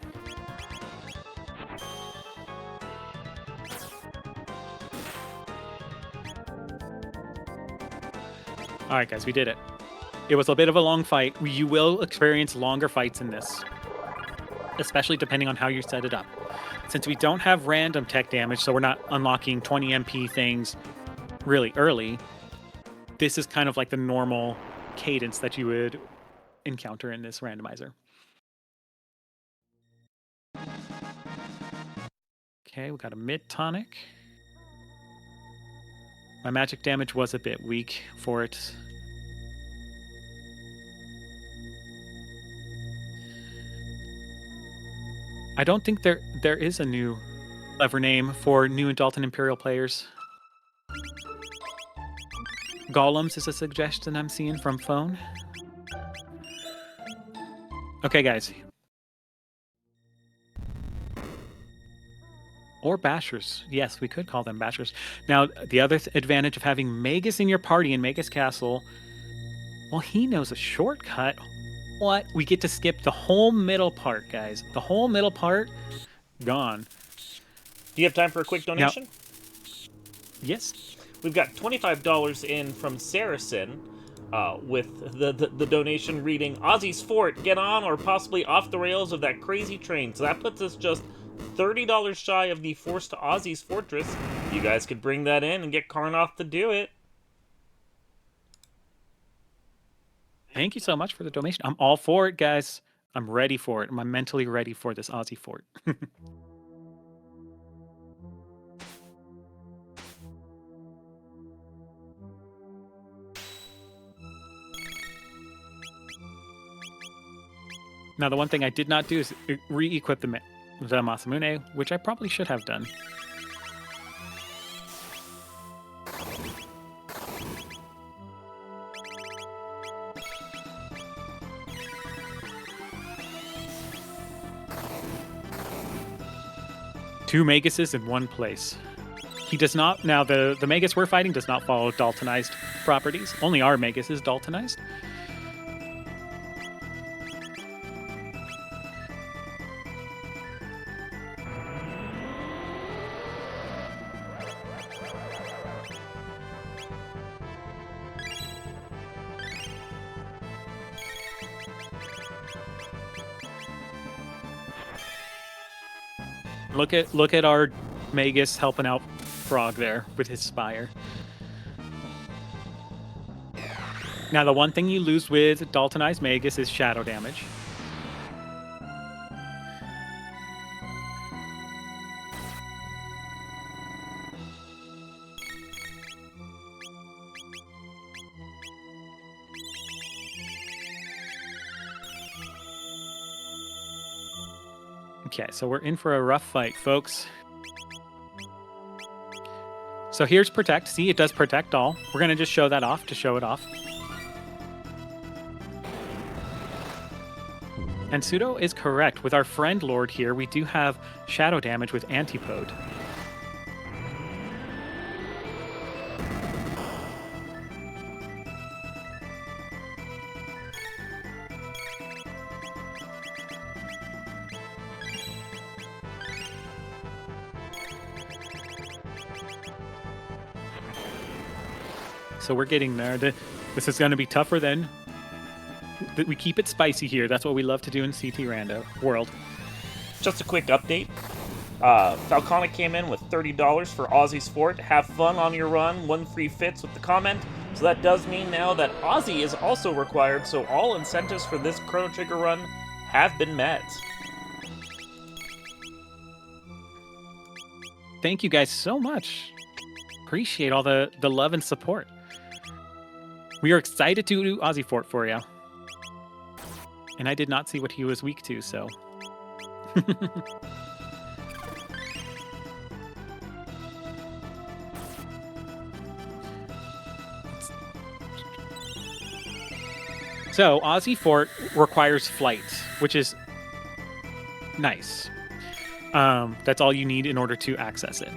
All right, guys, we did it. It was a bit of a long fight. You will experience longer fights in this, especially depending on how you set it up. Since we don't have random tech damage, so we're not unlocking 20 MP things really early, this is kind of like the normal cadence that you would encounter in this randomizer. Okay, we got a mid tonic. My magic damage was a bit weak for it. I don't think there is a new clever name for new Dalton Imperial players. Golems is a suggestion I'm seeing from Phone. Okay, guys. Or Bashers. Yes, we could call them Bashers. Now, the other advantage of having Magus in your party in Magus Castle, well, he knows a shortcut. What? We get to skip the whole middle part, guys. The whole middle part, gone. Do you have time for a quick donation? Now, yes. We've got $25 in from Saracen with the donation reading, Ozzy's Fort, get on or possibly off the rails of that crazy train. So that puts us just $30 shy of the Forced to Ozzy's Fortress. You guys could bring that in and get Karnoff to do it. Thank you so much for the donation. I'm all for it, guys. I'm ready for it. I'm mentally ready for this Aussie Fort. Now, the one thing I did not do is re-equip the Masamune, which I probably should have done. Two Maguses in one place. He does not. Now, the Magus we're fighting does not follow Daltonized properties. Only our Magus is Daltonized. Look at our Magus helping out Frog there with his Spire. Now, the one thing you lose with Daltonized Magus is shadow damage. Okay, so we're in for a rough fight, folks. So here's Protect. See, it does protect all. We're going to just show that off to show it off. And Pseudo is correct. With our friend Lord here, we do have shadow damage with Antipode. So we're getting there. This is going to be tougher than... We keep it spicy here. That's what we love to do in CTRando world. Just a quick update. Falconic came in with $30 for Aussie's Fort. Have fun on your run. 1 free fits with the comment. So that does mean now that Aussie is also required, so all incentives for this Chrono Trigger run have been met. Thank you guys so much. Appreciate all the love and support. We are excited to do Aussie Fort for you. And I did not see what he was weak to, so... So, Aussie Fort requires flight, which is nice. That's all you need in order to access it.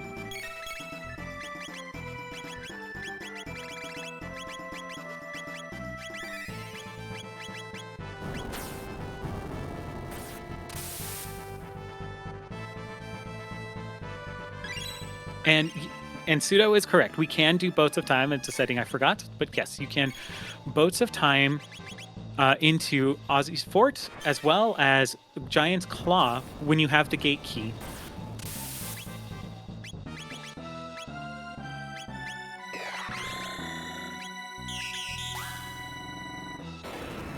And Pseudo is correct. We can do Boats of Time. It's a setting I forgot, but yes, you can Boats of Time into Aussie's Fort, as well as Giant's Claw when you have the gate key.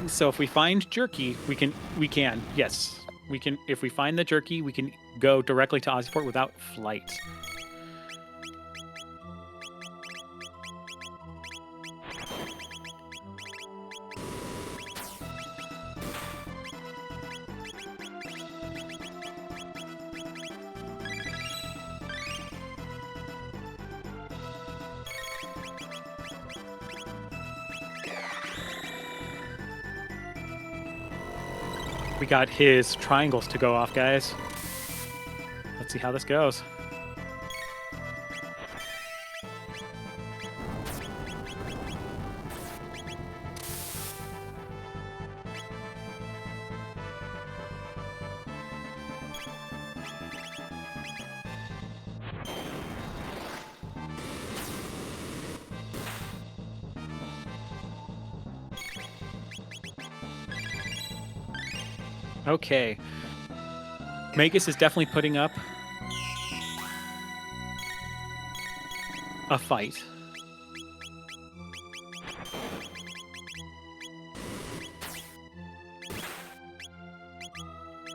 So if we find Jerky, we can, yes, we can, if we find the Jerky, we can go directly to Aussie's Fort without flight. We got his triangles to go off, guys. Let's see how this goes. Okay. Magus is definitely putting up a fight.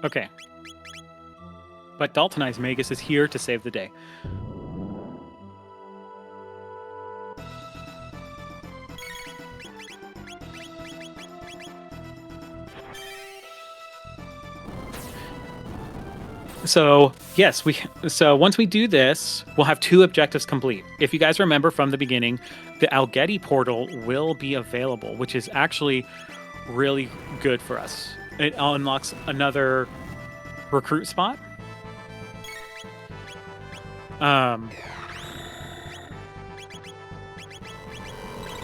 Okay. But Daltonized Magus is here to save the day. So, yes, so once we do this, we'll have 2 objectives complete. If you guys remember from the beginning, the Algeti portal will be available, which is actually really good for us. It unlocks another recruit spot.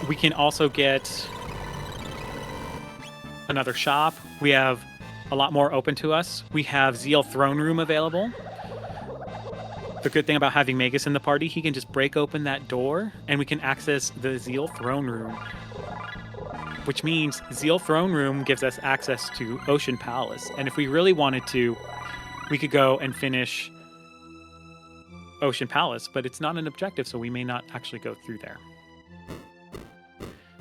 we can also get another shop. We have a lot more open to us. We have Zeal Throne Room available. The good thing about having Magus in the party, he can just break open that door and we can access the Zeal Throne Room, which means Zeal Throne Room gives us access to Ocean Palace. And if we really wanted to, we could go and finish Ocean Palace, but it's not an objective, so we may not actually go through there.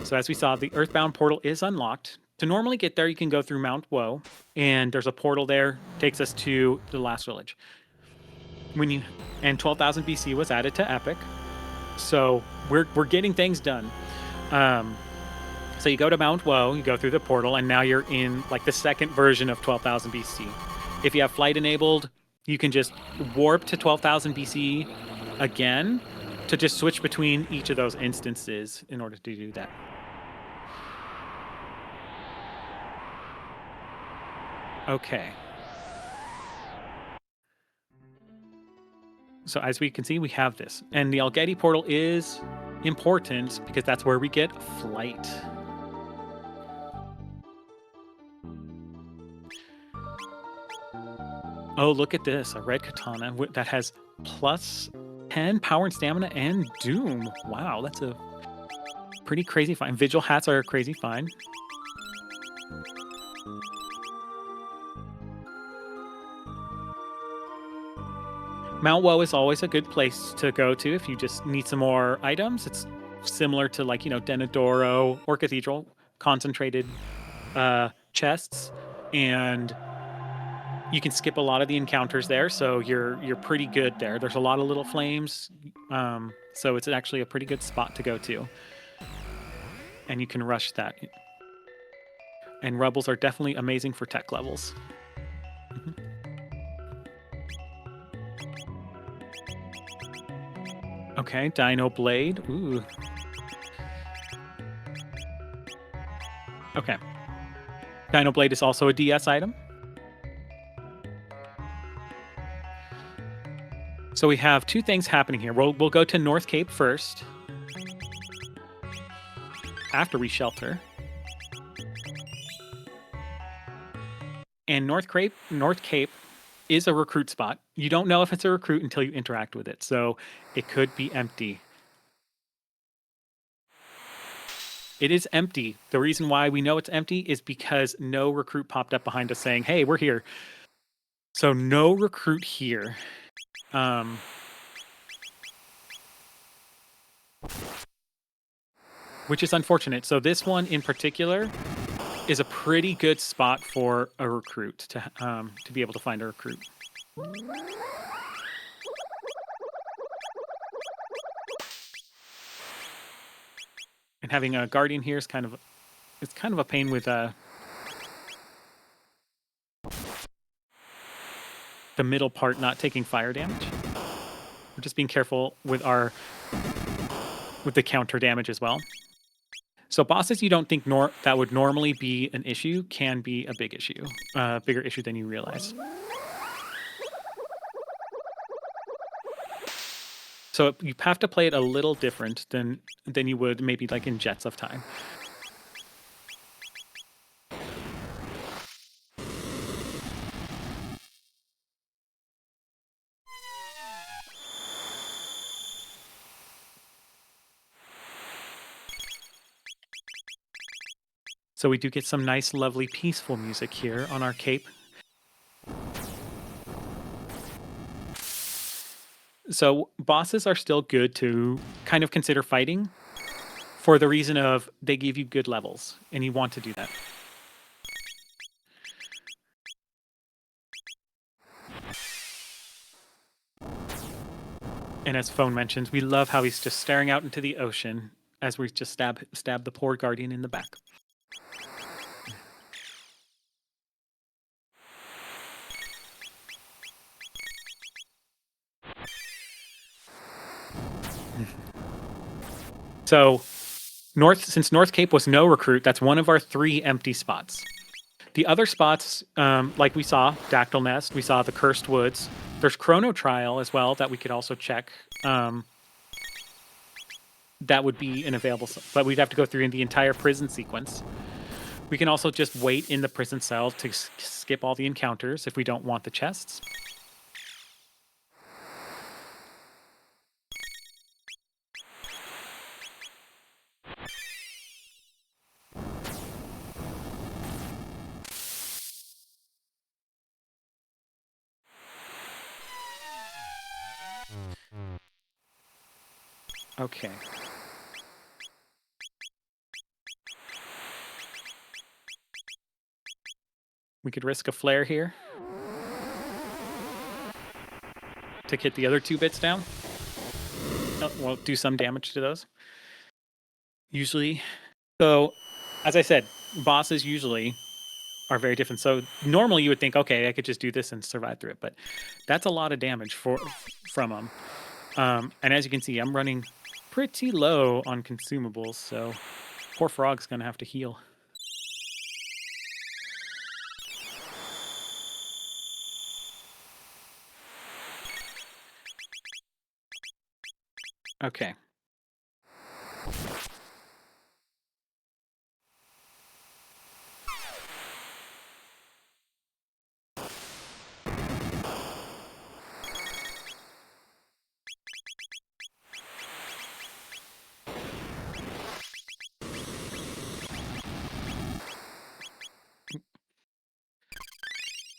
So as we saw, the Earthbound portal is unlocked. To normally get there, you can go through Mount Woe, and there's a portal there, takes us to the last village. And 12,000 BC was added to Epic, so we're getting things done. So you go to Mount Woe, you go through the portal, and now you're in like the second version of 12,000 BC. If you have flight enabled, you can just warp to 12,000 BC again to just switch between each of those instances in order to do that. Okay. So as we can see, we have this. And the Algeti portal is important because that's where we get flight. Oh, look at this. A red katana that has plus 10 power and stamina and doom. Wow, that's a pretty crazy find. Vigil hats are a crazy find. Mount Woe is always a good place to go to if you just need some more items. It's similar to like, Denadoro or Cathedral, concentrated chests, and you can skip a lot of the encounters there, so you're pretty good there. There's a lot of little flames, so it's actually a pretty good spot to go to, and you can rush that. And rebels are definitely amazing for tech levels. Mm-hmm. Okay, Dino Blade. Ooh. Okay. Dino Blade is also a DS item. So we have two things happening here. We'll go to North Cape first, after we shelter. And North Cape is a recruit spot. You don't know if it's a recruit until you interact with it, so it could be empty. It is empty. The reason why we know it's empty is because no recruit popped up behind us saying, hey, we're here. So no recruit here. Which is unfortunate. So this one in particular is a pretty good spot for a recruit to be able to find a recruit. And having a guardian here is kind of a pain with the middle part not taking fire damage. We're just being careful with the counter damage as well. So bosses you don't think that would normally be an issue can be a big issue, bigger issue than you realize. So you have to play it a little different than you would maybe like in Jets of Time. So we do get some nice, lovely, peaceful music here on our cape. So bosses are still good to kind of consider fighting for the reason of they give you good levels, and you want to do that. And as Phone mentions, we love how he's just staring out into the ocean as we just stab the poor guardian in the back. So since North Cape was no recruit, that's one of our 3 empty spots. The other spots, like we saw, Dactyl Nest, we saw the Cursed Woods. There's Chrono Trial as well that we could also check. that would be an available, but we'd have to go through the entire prison sequence. We can also just wait in the prison cell to skip all the encounters if we don't want the chests. Okay. We could risk a flare here to get the other 2 bits down. Oh, we'll do some damage to those. Usually. So, as I said, bosses usually are very different. So normally you would think, okay, I could just do this and survive through it, but that's a lot of damage from them. And as you can see, I'm running pretty low on consumables, so poor Frog's gonna have to heal. Okay.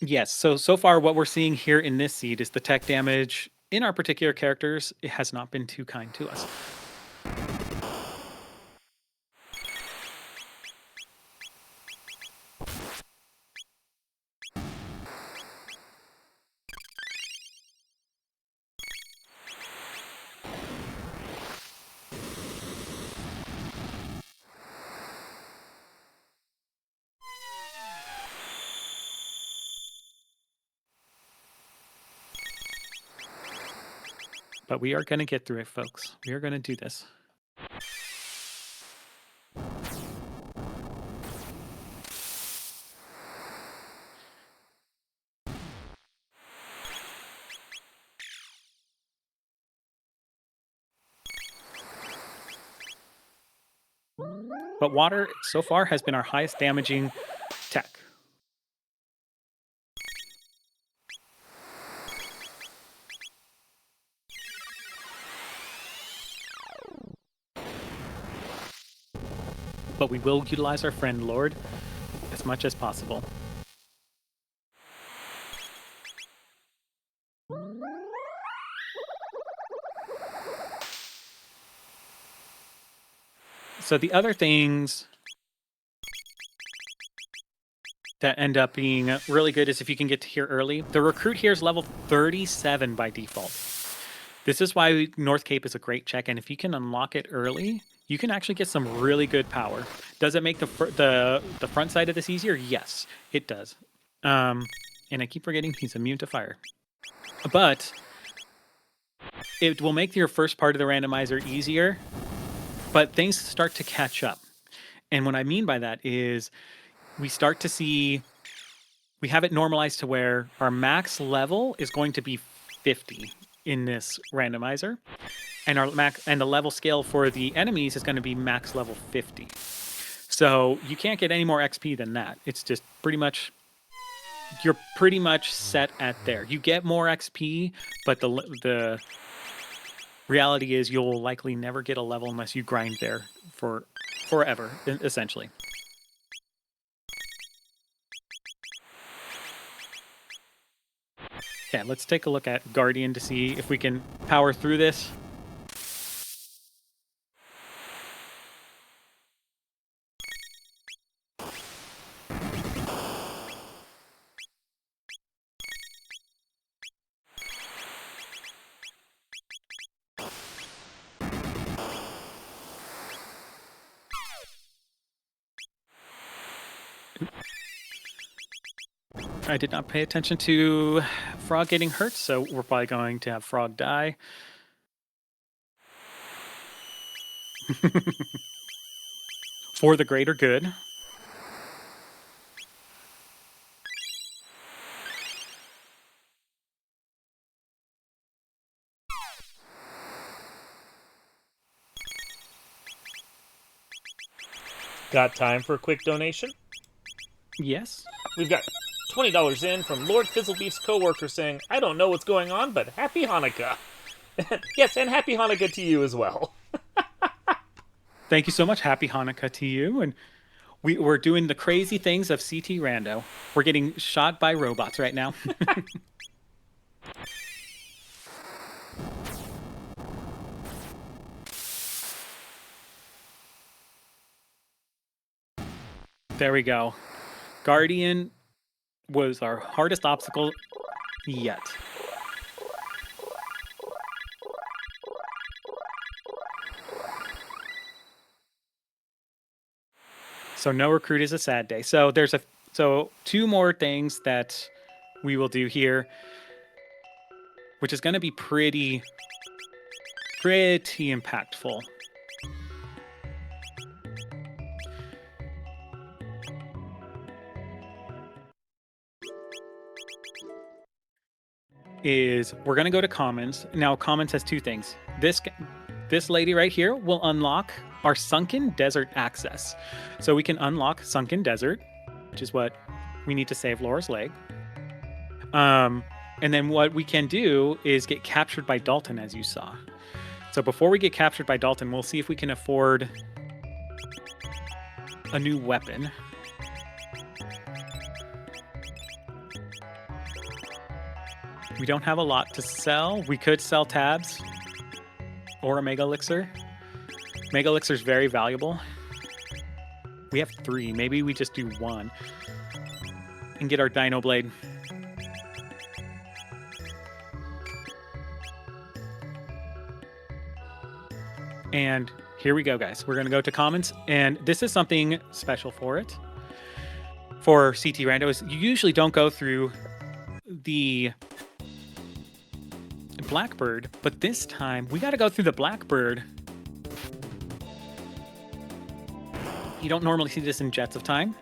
Yes, so far what we're seeing here in this seed is the tech damage in our particular characters. It has not been too kind to us. But we are going to get through it, folks. We are going to do this. But water, so far, has been our highest damaging tech. But we will utilize our friend Lord as much as possible. So the other things that end up being really good is if you can get to here early. The recruit here is level 37 by default. This is why North Cape is a great check, and if you can unlock it early, you can actually get some really good power. Does it make the front side of this easier? Yes, it does. And I keep forgetting he's immune to fire. But it will make your first part of the randomizer easier, but things start to catch up. And what I mean by that is we start to see, we have it normalized to where our max level is going to be 50 in this randomizer, and our max and the level scale for the enemies is going to be max level 50. So you can't get any more XP than that. It's just pretty much, you're pretty much set at there. You get more XP, but the reality is you'll likely never get a level unless you grind there for forever, essentially. Okay, let's take a look at Guardian to see if we can power through this. I did not pay attention to Frog getting hurt, so we're probably going to have Frog die. For the greater good. Got time for a quick donation? Yes. We've got $20 in from Lord Fizzlebeef's coworker saying, I don't know what's going on, but happy Hanukkah. Yes, and happy Hanukkah to you as well. Thank you so much. Happy Hanukkah to you. And we're doing the crazy things of CTRando. We're getting shot by robots right now. There we go. Guardian was our hardest obstacle yet. So no recruit is a sad day. So there's two more things that we will do here, which is going to be pretty impactful. Is we're going to go to Commons. Now Commons has two things. This lady right here will unlock our Sunken Desert access. So we can unlock Sunken Desert, which is what we need to save Laura's leg. And then what we can do is get captured by Dalton, as you saw. So before we get captured by Dalton, we'll see if we can afford a new weapon. We don't have a lot to sell. We could sell tabs or a Mega Elixir. Mega Elixir is very valuable. We have 3. Maybe we just do 1 and get our Dino Blade. And here we go, guys. We're going to go to Commons, and this is something special for it. For CTRando is you usually don't go through the Blackbird, but this time we got to go through the Blackbird. You don't normally see this in Jets of Time,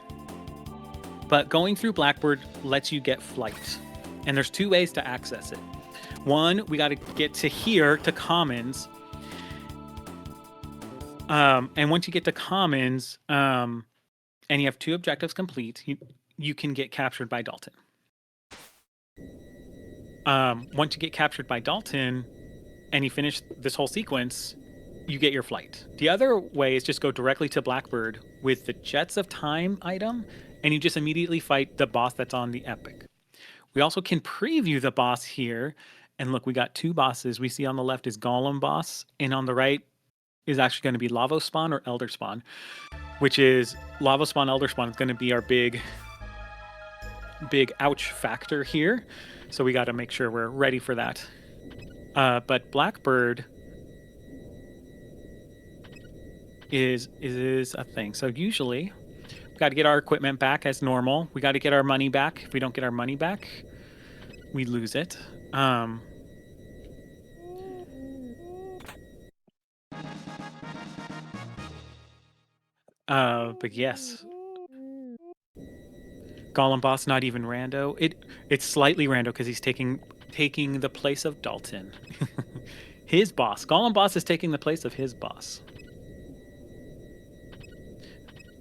but going through Blackbird lets you get flight, and there's 2 ways to access it. One, we got to get to here to Commons, and once you get to Commons, and you have 2 objectives complete, you can get captured by Dalton. Once you get captured by Dalton and you finish this whole sequence, you get your flight. The other way is just go directly to Blackbird with the Jets of Time item, and you just immediately fight the boss that's on the Epic. We also can preview the boss here, and look, we got 2 bosses. We see on the left is Golem boss, and on the right is actually going to be Lavo Spawn or Elder Spawn, which is Lavo Spawn, Elder Spawn is going to be our big ouch factor here. So we got to make sure we're ready for that. But Blackbird is a thing. So usually we got to get our equipment back as normal. We got to get our money back. If we don't get our money back, we lose it. But yes. Golem boss, not even Rando. It's slightly Rando because he's taking the place of Dalton. His boss. Golem boss is taking the place of his boss.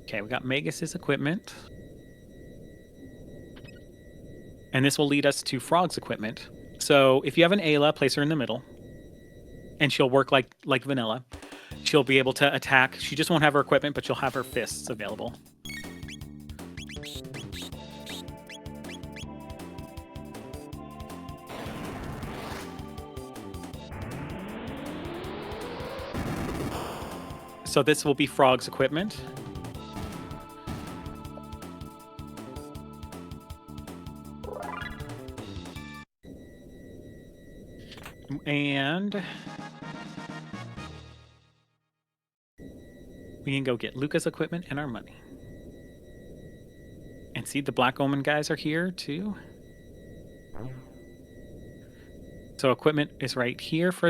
Okay, we got Magus's equipment. And this will lead us to Frog's equipment. So if you have an Ayla, place her in the middle. And she'll work like vanilla. She'll be able to attack. She just won't have her equipment, but she'll have her fists available. So this will be Frog's equipment. And we can go get Luca's equipment and our money. And see, the Black Omen guys are here too. So equipment is right here for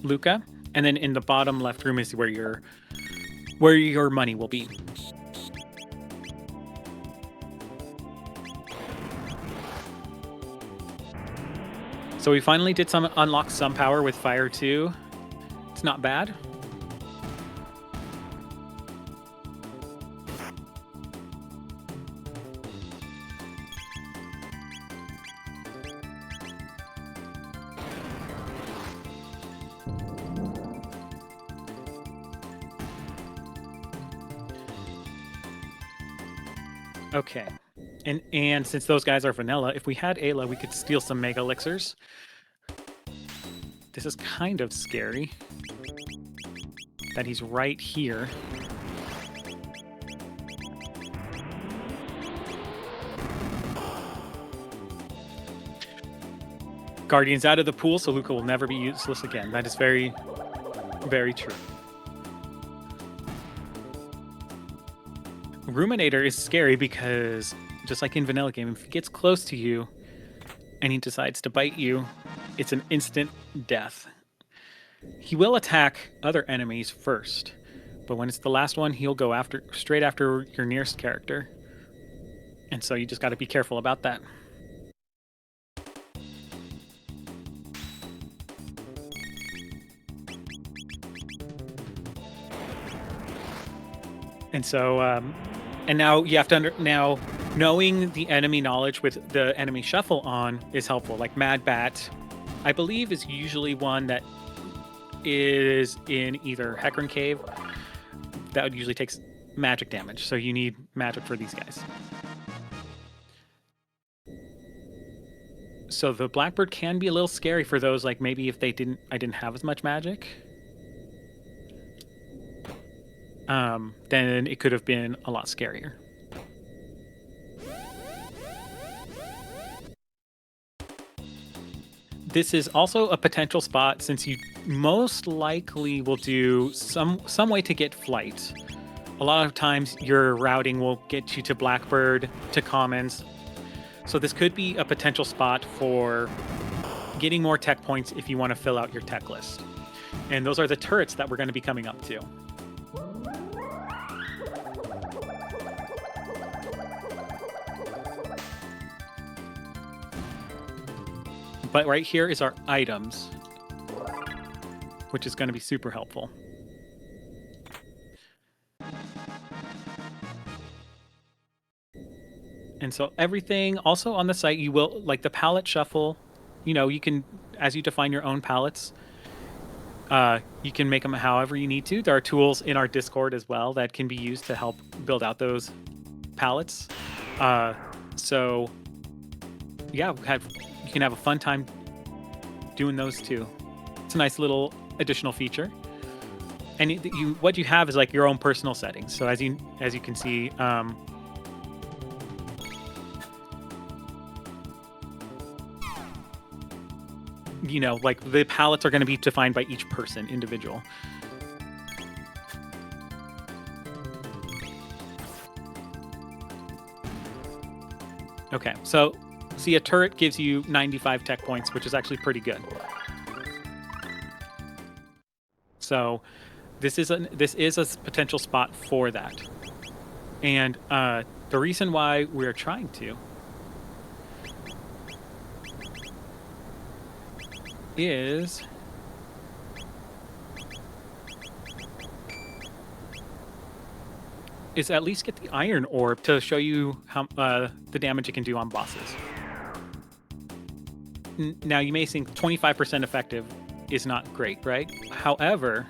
Luca. And then in the bottom left room is where your money will be. So we finally did unlock some power with Fire 2. It's not bad. Okay. And since those guys are vanilla, if we had Ayla, we could steal some Mega Elixirs. This is kind of scary that he's right here. Guardian's out of the pool, so Luca will never be useless again. That is very, very true. Ruminator is scary because, just like in vanilla game, if he gets close to you and he decides to bite you, it's an instant death. He will attack other enemies first, but when it's the last one, he'll go straight after your nearest character. And so you just got to be careful about that. And so, and now you have to now knowing the enemy knowledge with the enemy shuffle on is helpful. Like Mad Bat, I believe, is usually one that is in either Hecarim Cave. That would usually take magic damage, so you need magic for these guys. So the Blackbird can be a little scary for those, like maybe if I didn't have as much magic. Then it could have been a lot scarier. This is also a potential spot since you most likely will do some way to get flight. A lot of times your routing will get you to Blackbird, to commons. So this could be a potential spot for getting more tech points if you want to fill out your tech list. And those are the turrets that we're going to be coming up to. But right here is our items, which is going to be super helpful. And so everything also on the site, you will, like the palette shuffle, you know, you can, as you define your own palettes, you can make them however you need to. There are tools in our Discord as well that can be used to help build out those palettes. So yeah, you can have a fun time doing those too. It's a nice little additional feature. And what you have is like your own personal settings. So as you can see, you know, like the palettes are going to be defined by each person, individual. Okay, so see, a turret gives you 95 tech points, which is actually pretty good. So this is a potential spot for that. And the reason why we're trying to is at least get the iron orb to show you how the damage it can do on bosses. Now you may think 25% effective is not great, right? However,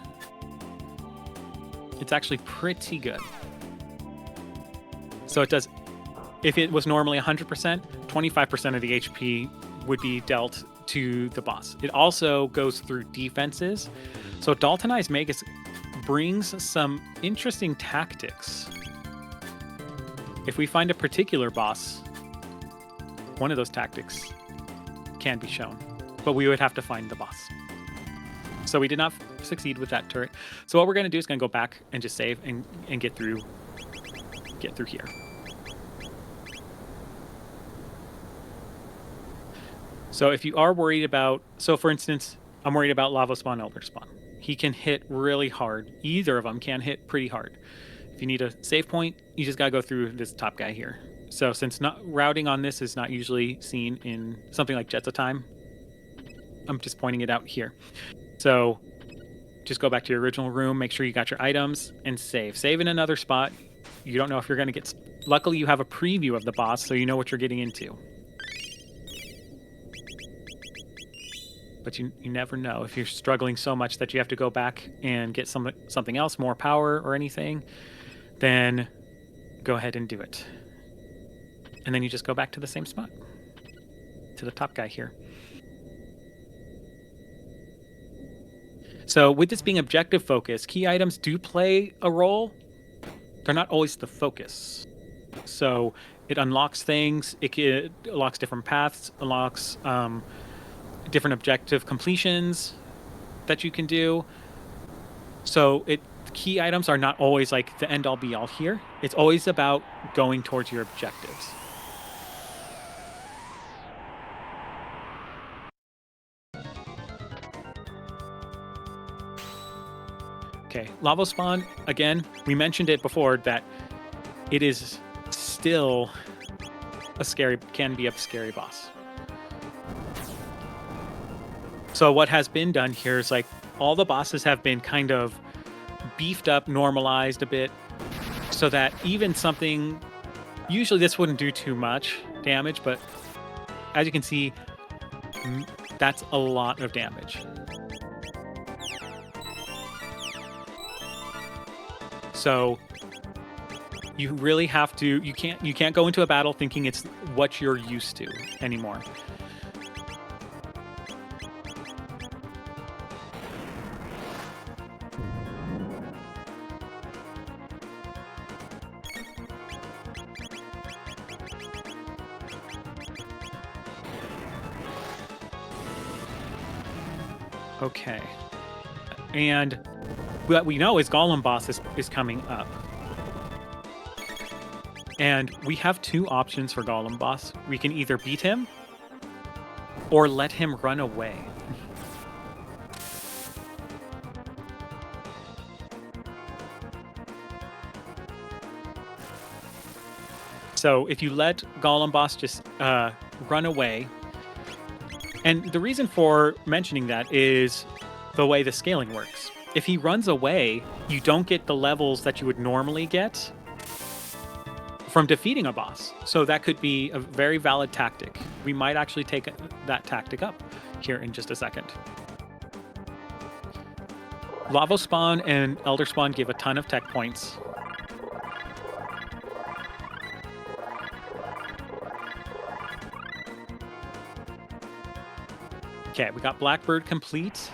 it's actually pretty good. So it does, if it was normally 100%, 25% of the HP would be dealt to the boss. It also goes through defenses. So Daltonized Magus brings some interesting tactics. If we find a particular boss, one of those tactics can be shown, but we would have to find the boss. So we did not succeed with that turret. So what we're going to do is going to go back and just save and get through here. So if you are worried about, so for instance, I'm worried about Lava Spawn, Elder Spawn. He can hit really hard. Either of them can hit pretty hard. If you need a save point, you just got to go through this top guy here. So since routing on this is not usually seen in something like Jets of Time, I'm just pointing it out here. So just go back to your original room, make sure you got your items, and save. Save in another spot. You don't know if you're going to get... Luckily, you have a preview of the boss, so you know what you're getting into. But you never know. If you're struggling so much that you have to go back and get something else, more power or anything, then go ahead and do it. And then you just go back to the same spot, to the top guy here. So with this being objective focus, key items do play a role. They're not always the focus. So it unlocks things, it unlocks different paths, unlocks different objective completions that you can do. So key items are not always like the end all be all here. It's always about going towards your objectives. Okay, Lava Spawn, again, we mentioned it before that it is still can be a scary boss. So what has been done here is like all the bosses have been kind of beefed up, normalized a bit, so that even something, usually this wouldn't do too much damage, but as you can see, that's a lot of damage. So you really have to, you can't go into a battle thinking it's what you're used to anymore. Okay. And what we know is Golem Boss is coming up. And we have two options for Golem Boss. We can either beat him or let him run away. So if you let Golem Boss just run away, and the reason for mentioning that is the way the scaling works. If he runs away, you don't get the levels that you would normally get from defeating a boss. So that could be a very valid tactic. We might actually take that tactic up here in just a second. Lava Spawn and Elder Spawn give a ton of tech points. Okay, we got Blackbird complete.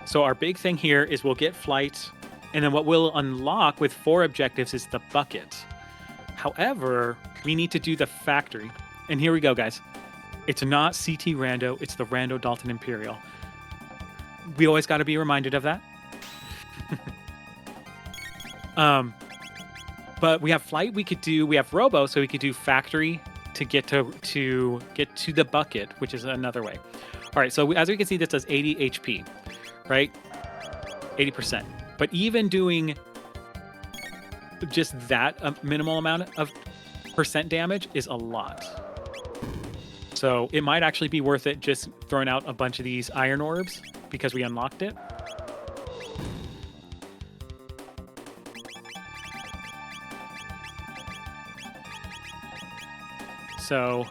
So our big thing here is we'll get Flight, and then what we'll unlock with 4 objectives is the bucket. However, we need to do the factory. And here we go, guys. It's not CTRando, it's the Rando Dalton Imperial. We always got to be reminded of that. But we have Flight we could do, we have Robo, so we could do factory to get to the bucket, which is another way. All right, so as we can see, this does 80 HP, right? 80%. But even doing just that minimal amount of percent damage is a lot. So it might actually be worth it just throwing out a bunch of these iron orbs because we unlocked it. So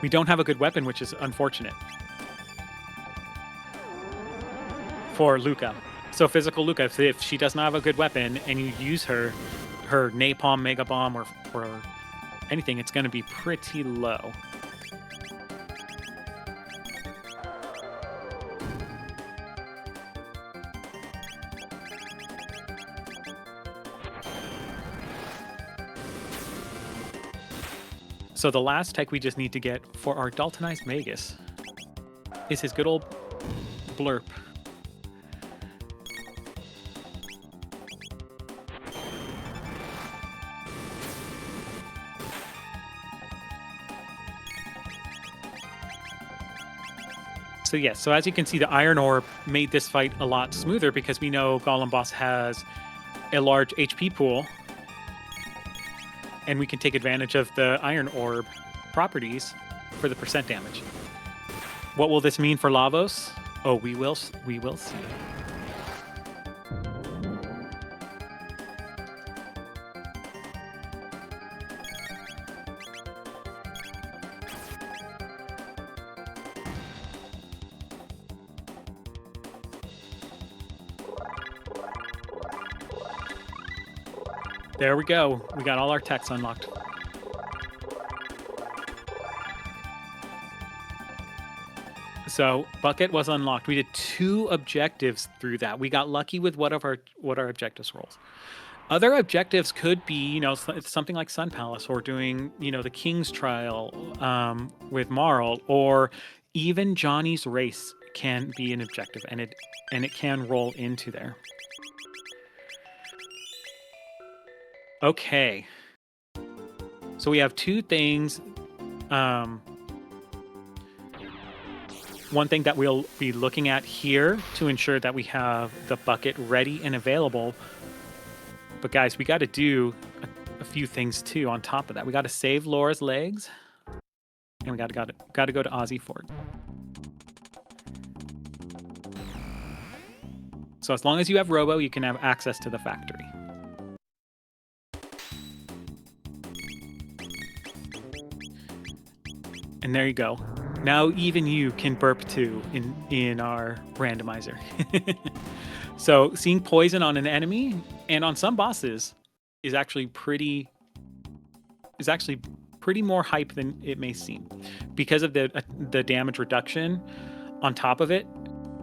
we don't have a good weapon, which is unfortunate for Luca. So physical Luca, if she does not have a good weapon and you use her napalm, mega bomb, or anything, it's going to be pretty low. So the last tech we just need to get for our Daltonized Magus is his good old blurp. So yes, so as you can see, the Iron Orb made this fight a lot smoother because we know Golem Boss has a large HP pool, and we can take advantage of the Iron Orb properties for the percent damage. What will this mean for Lavos? Oh, we will see. There we go. We got all our techs unlocked. So bucket was unlocked. We did 2 objectives through that. We got lucky with what our objectives rolls. Other objectives could be, you know, it's something like Sun Palace, or doing, you know, the King's Trial with Marl, or even Johnny's Race can be an objective, and it can roll into there. Okay. So we have 2 things. One thing that we'll be looking at here to ensure that we have the bucket ready and available. But guys, we got to do a few things too on top of that. We got to save Laura's legs, and we got to go to Ozzy Fort. So as long as you have Robo, you can have access to the factory. And there you go. Now even you can burp too in our randomizer. So seeing poison on an enemy and on some bosses is actually pretty more hype than it may seem, because of the damage reduction on top of it.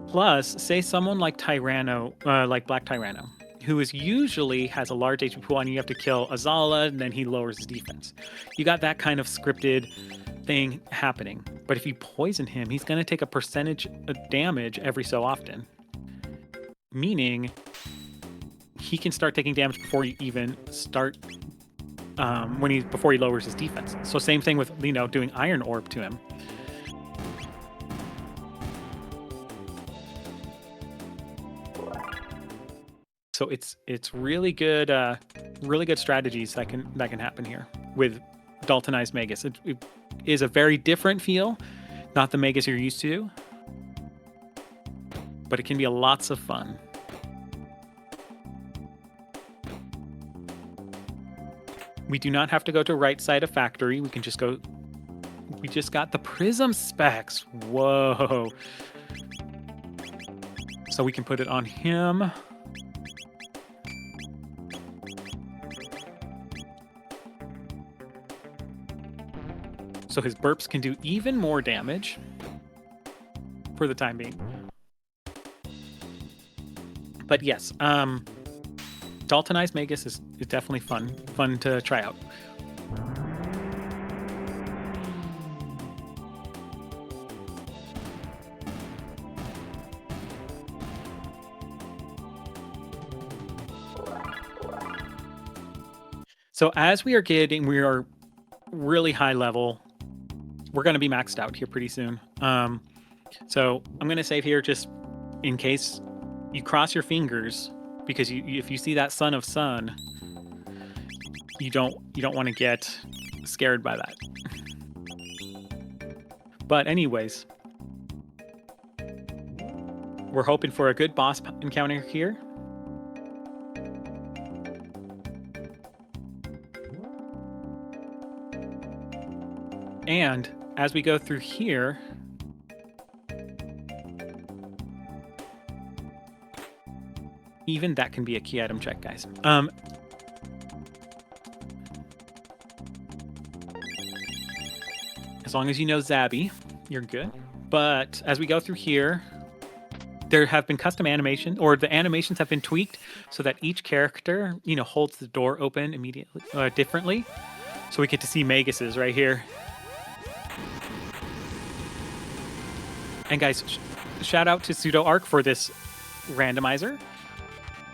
Plus, say someone like Tyranno, like Black Tyranno, who usually has a large HP pool, and you have to kill Azala, and then he lowers his defense. You got that kind of scripted thing happening. But if you poison him, he's going to take a percentage of damage every so often. Meaning, he can start taking damage before you even start, before he lowers his defense. So same thing with, you know, doing Iron Orb to him. So it's really good strategies that can happen here with Daltonized Magus. It is a very different feel, not the Magus you're used to, but it can be lots of fun. We do not have to go to right side of factory. We can just go. We just got the prism specs. Whoa. So we can put it on him. So his burps can do even more damage for the time being. But yes, Daltonized Magus is definitely fun to try out. So as we are really high level. We're going to be maxed out here pretty soon. So I'm going to save here just in case you cross your fingers, because if you see that Son of Sun, you don't want to get scared by that. But anyways, we're hoping for a good boss encounter here. And as we go through here, even that can be a key item check, guys. As long as you know Zabby, you're good. But as we go through here, there have been custom animation, or the animations have been tweaked so that each character, you know, holds the door open immediately, differently. So we get to see Magus's right here. And guys, shout out to PseudoArc for this randomizer.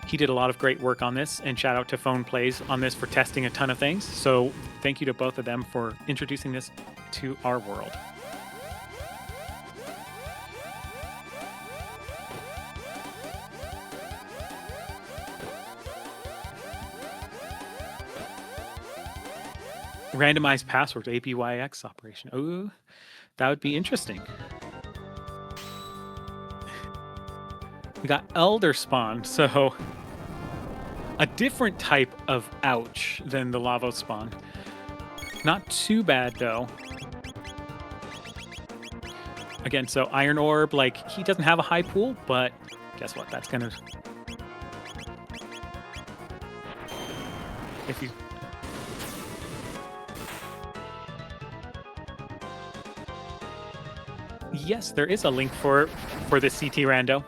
He did a lot of great work on this, and shout out to Phone Plays on this for testing a ton of things. So thank you to both of them for introducing this to our world. Randomized password, ABYX operation. Oh, that would be interesting. We got Elder Spawn, so a different type of ouch than the Lavo Spawn. Not too bad, though. Again, so Iron Orb, like, he doesn't have a high pool, but guess what? That's gonna... if you... Yes, there is a link for the CTRando.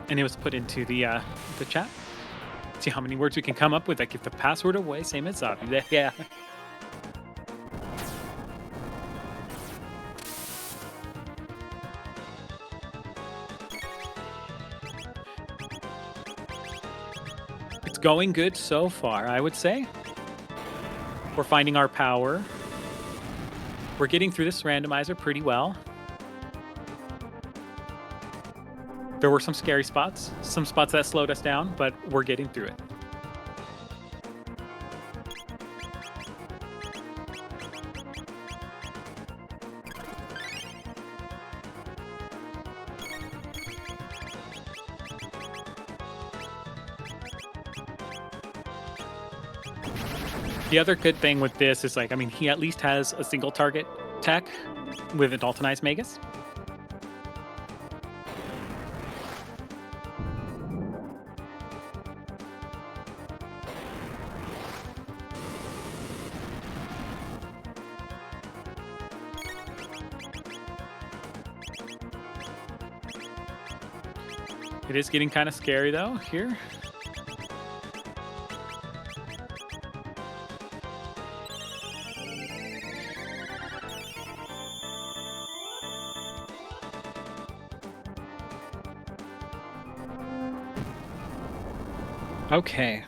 And it was put into the chat. See how many words we can come up with that give the password away, same as Zabi. Yeah. It's going good so far, I would say. We're finding our power. We're getting through this randomizer pretty well. There were some scary spots, some spots that slowed us down, but we're getting through it. The other good thing with this is, like, I mean, he at least has a single target tech with a Daltonized Magus. It is getting kind of scary, though, here. Okay.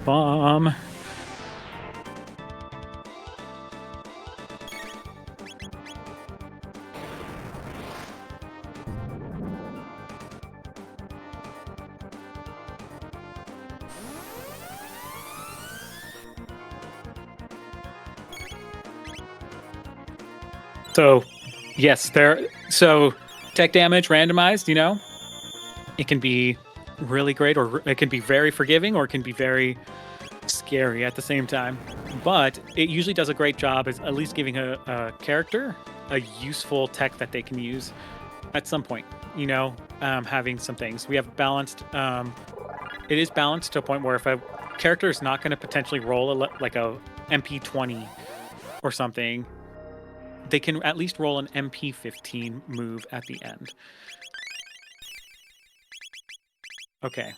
Bomb. So, yes, so tech damage randomized, you know, it can be really great, or it can be very forgiving, or it can be very scary at the same time. But it usually does a great job as at least giving a character a useful tech that they can use at some point, you know, having some things. We have balanced, it is balanced to a point where if a character is not going to potentially roll like a MP20 or something, they can at least roll an MP15 move at the end. Okay.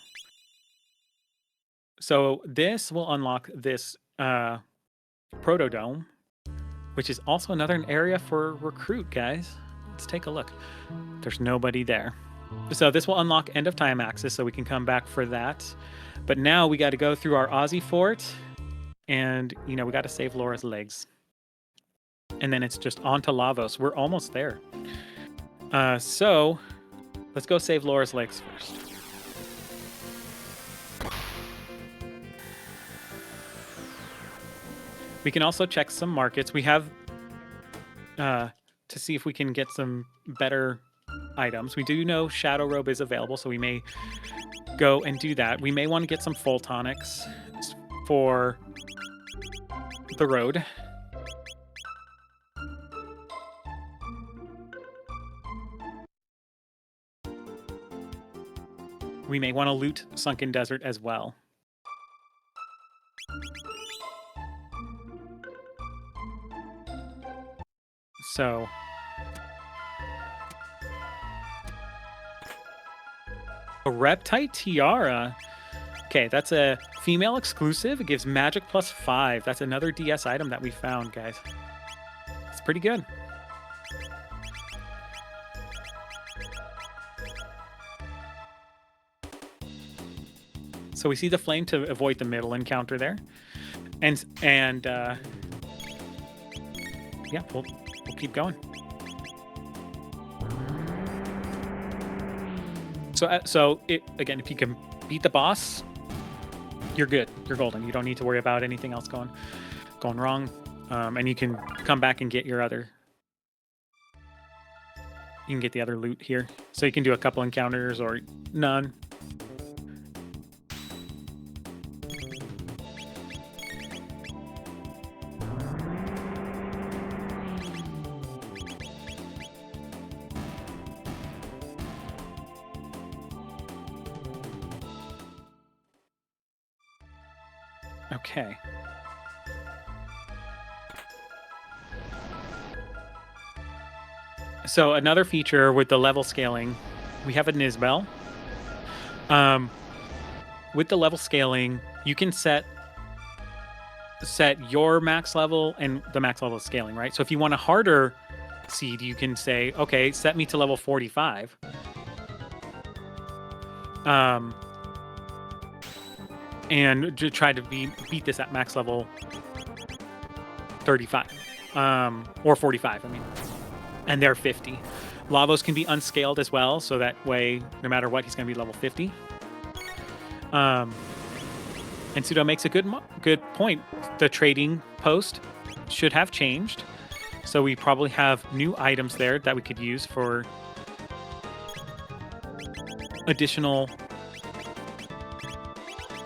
So this will unlock this Protodome, which is also another area for recruit, guys. Let's take a look. There's nobody there. So this will unlock end of time access, so we can come back for that. But now we got to go through our Aussie fort, and, you know, we got to save Laura's legs. And then it's just on to Lavos. We're almost there. So let's go save Laura's legs first. We can also check some markets. We have to see if we can get some better items. We do know Shadow Robe is available, so we may go and do that. We may want to get some full tonics for the road. We may want to loot Sunken Desert as well. So a Reptite Tiara. Okay, that's a female exclusive. It gives magic +5. That's another DS item that we found, guys. It's pretty good. So we see the flame to avoid the middle encounter there. And yeah, we'll keep going. So again, if you can beat the boss, you're good. You're golden. You don't need to worry about anything else going wrong. And you can come back and get your other. You can get the other loot here. So you can do a couple encounters or none. Okay. So another feature with the level scaling, we have a Nisbel. With the level scaling, you can set your max level and the max level of scaling, right? So if you want a harder seed, you can say, okay, set me to level 45. And to try to beat this at max level 35. Or 45, I mean. And they're 50. Lavos can be unscaled as well, so that way, no matter what, he's going to be level 50. And Pseudo makes a good point. The trading post should have changed, so we probably have new items there that we could use for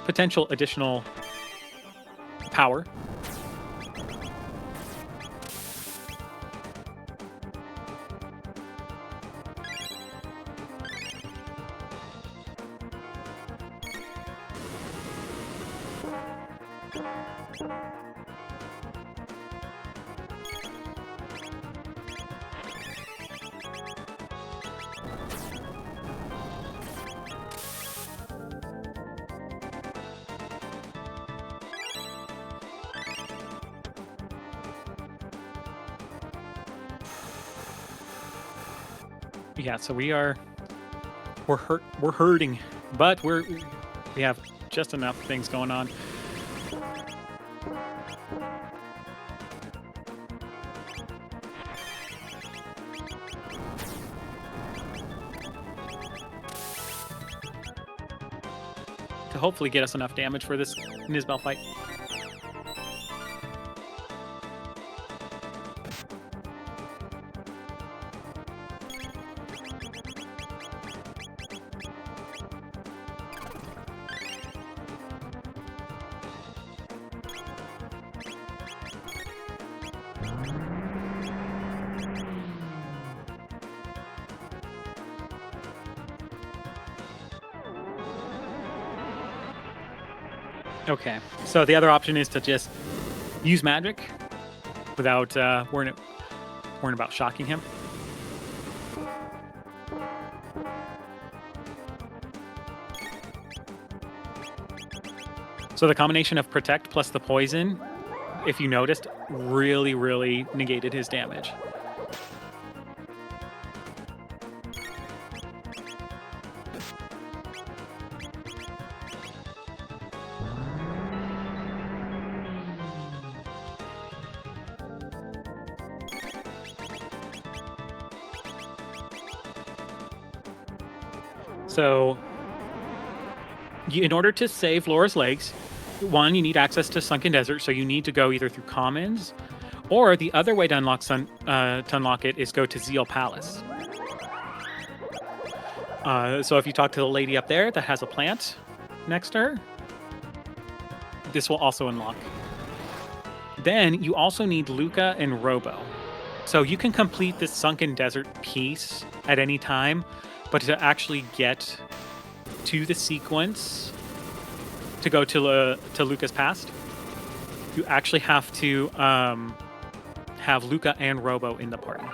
potential additional power. Yeah, so we're hurting, but we have just enough things going on. To hopefully get us enough damage for this Nisbel fight. Okay, so the other option is to just use magic without worrying about shocking him. So the combination of protect plus the poison, if you noticed, really negated his damage. So, in order to save Laura's legs, one, you need access to Sunken Desert, so you need to go either through Commons, or the other way to unlock it is go to Zeal Palace. So if you talk to the lady up there that has a plant next to her, this will also unlock. Then you also need Luca and Robo. So you can complete this Sunken Desert piece at any time, but to actually get to the sequence to go to Luca's past, you actually have to have Luca and Robo in the party.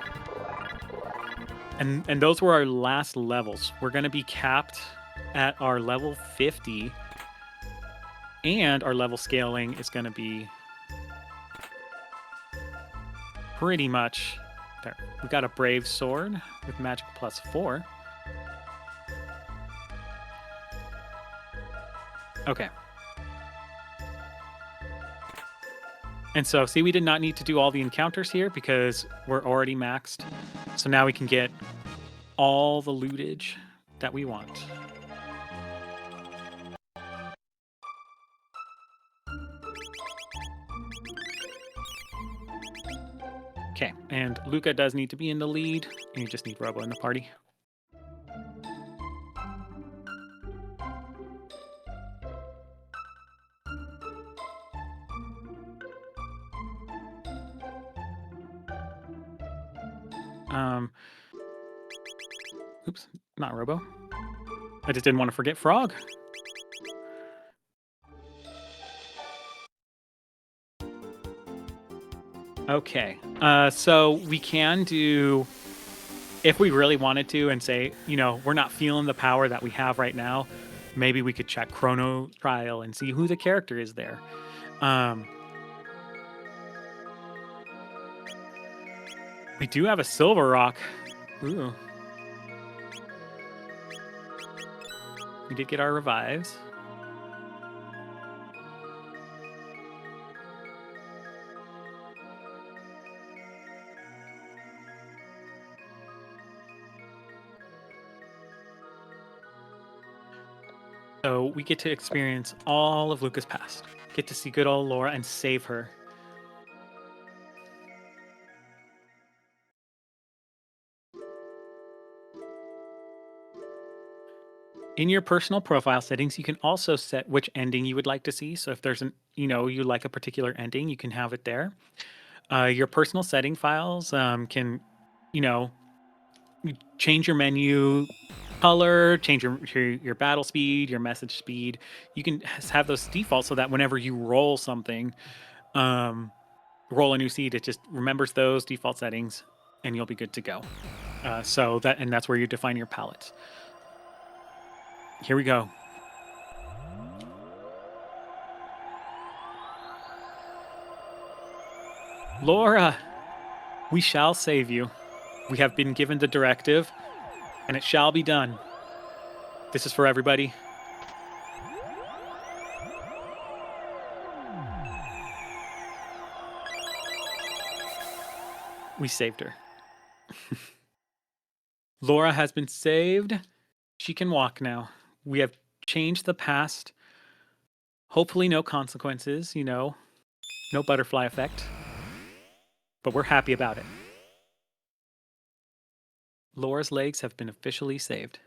And those were our last levels. We're going to be capped at our level 50, and our level scaling is going to be pretty much there. We got a Brave Sword with magic +4. Okay. And so, see, we did not need to do all the encounters here because we're already maxed. So now we can get all the lootage that we want. Okay, and Luca does need to be in the lead, and you just need Robo in the party. Oops, not Robo. I just didn't want to forget Frog. Okay, so we can do, if we really wanted to and say, you know, we're not feeling the power that we have right now, maybe we could check Chrono Trial and see who the character is there. We do have a Silver Rock. Ooh. We did get our revives. So we get to experience all of Luca's past. Get to see good old Laura and save her. In your personal profile settings, you can also set which ending you would like to see. So if there's an, you know, you like a particular ending, you can have it there. Your personal setting files can, you know, change your menu color, change your battle speed, your message speed. You can have those default so that whenever you roll something, roll a new seed, it just remembers those default settings, and you'll be good to go. And that's where you define your palettes. Here we go. Laura, we shall save you. We have been given the directive, and it shall be done. This is for everybody. We saved her. Laura has been saved. She can walk now. We have changed the past. Hopefully no consequences, you know, no butterfly effect. But we're happy about it. Laura's legs have been officially saved.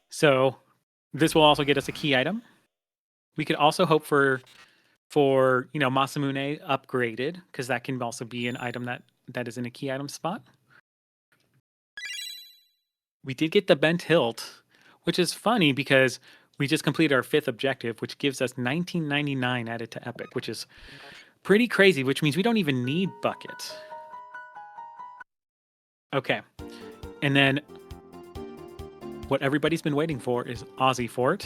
So this will also get us a key item. We could also hope for you know, Masamune upgraded, because that can also be an item that is in a key item spot. We did get the bent hilt, which is funny because we just completed our 5th objective, which gives us 1999 added to Epic, which is pretty crazy, which means we don't even need Bucket. Okay. And then what everybody's been waiting for is Aussie Fort.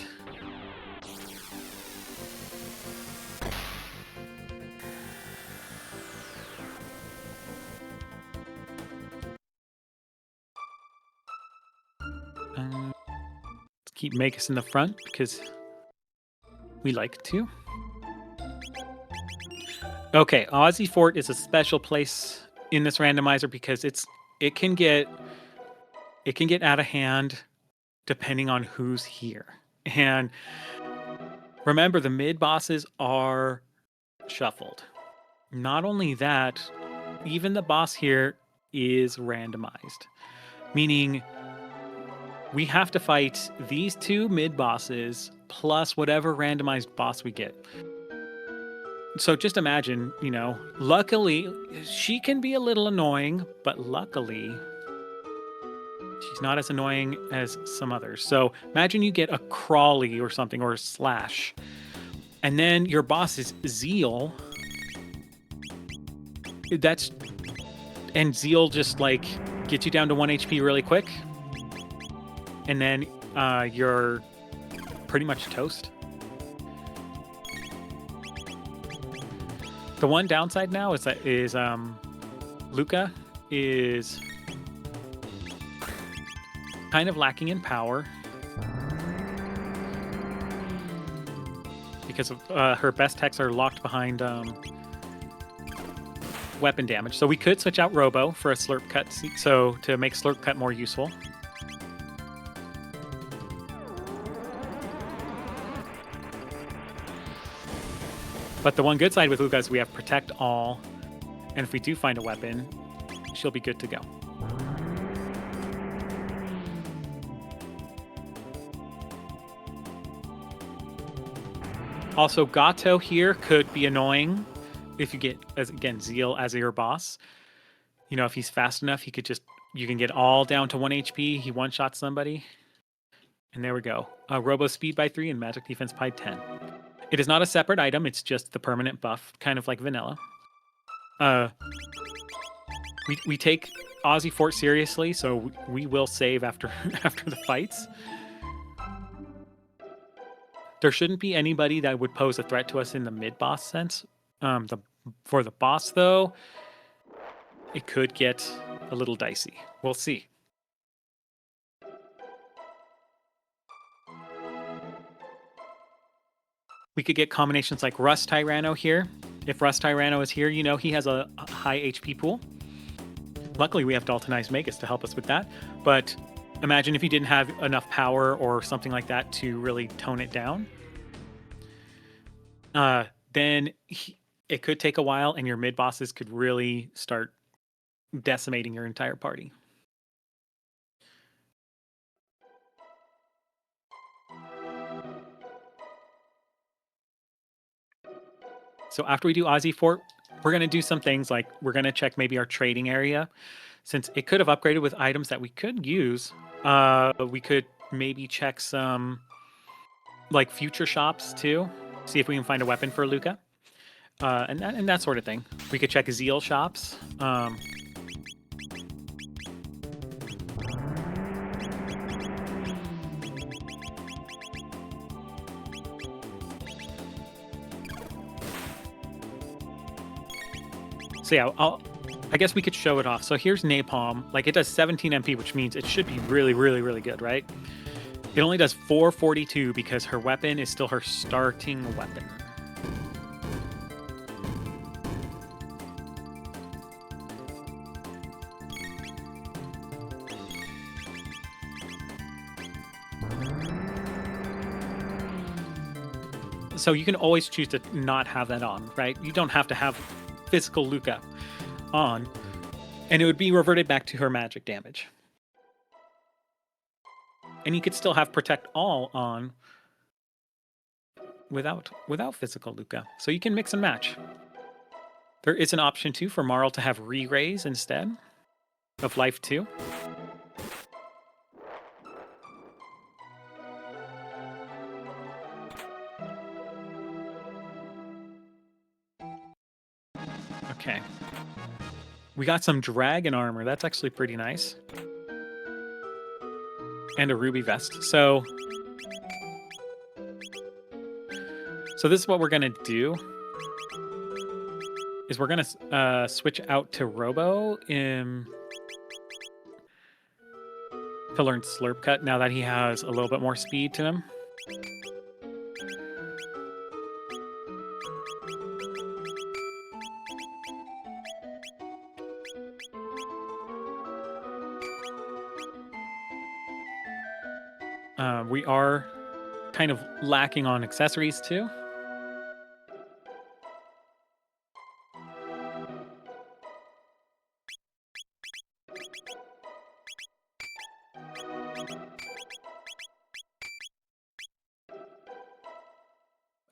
Let's keep Magus in the front because we like to. Okay, Aussie Fort is a special place in this randomizer because it can get out of hand depending on who's here. And remember, the mid bosses are shuffled. Not only that, even the boss here is randomized, meaning we have to fight these 2 mid bosses plus whatever randomized boss we get. So just imagine, you know, luckily she can be a little annoying, but luckily she's not as annoying as some others. So imagine you get a Crawley or something, or a Slash, and then your boss is Zeal. And Zeal just like gets you down to 1 HP really quick, and then you're pretty much toast. The one downside now is that Luca is kind of lacking in power because of her best techs are locked behind weapon damage. So we could switch out Robo for a Slurp Cut, so to make Slurp Cut more useful. But the one good side with Luca is we have Protect All, and if we do find a weapon, she'll be good to go. Also, Gato here could be annoying if you get, again, Zeal as your boss. You know, if he's fast enough, he could just, you can get all down to 1 HP, he one-shots somebody. And there we go. Robo Speed by 3 and Magic Defense by 10. It is not a separate item, it's just the permanent buff, kind of like vanilla. We take Aussie Fort seriously, so we will save after after the fights. There shouldn't be anybody that would pose a threat to us in the mid-boss sense. For the boss, though, it could get a little dicey. We'll see. We could get combinations like Rust Tyranno here. If Rust Tyranno is here, you know he has a high HP pool. Luckily, we have Daltonized Magus to help us with that. But imagine if you didn't have enough power or something like that to really tone it down. Then it could take a while, and your mid-bosses could really start decimating your entire party. So after we do Aussie Fort, we're going to do some things like we're going to check maybe our trading area. Since it could have upgraded with items that we could use, we could maybe check some like future shops too. See if we can find a weapon for Luca. And that sort of thing. We could check Zeal shops. So yeah, I guess we could show it off. So here's Napalm. Like it does 17 MP, which means it should be really, really, really good, right? It only does 442 because her weapon is still her starting weapon. So you can always choose to not have that on, right? You don't have to have physical Luca on, and it would be reverted back to her magic damage. And you could still have Protect All on without physical Luca. So you can mix and match. There is an option too for Marl to have re-raise instead of Life 2. Okay. We got some dragon armor. That's actually pretty nice. And a ruby vest. So this is what we're going to do. Is we're going to switch out to Robo to learn Slurp Cut now that he has a little bit more speed to him. We are kind of lacking on accessories too.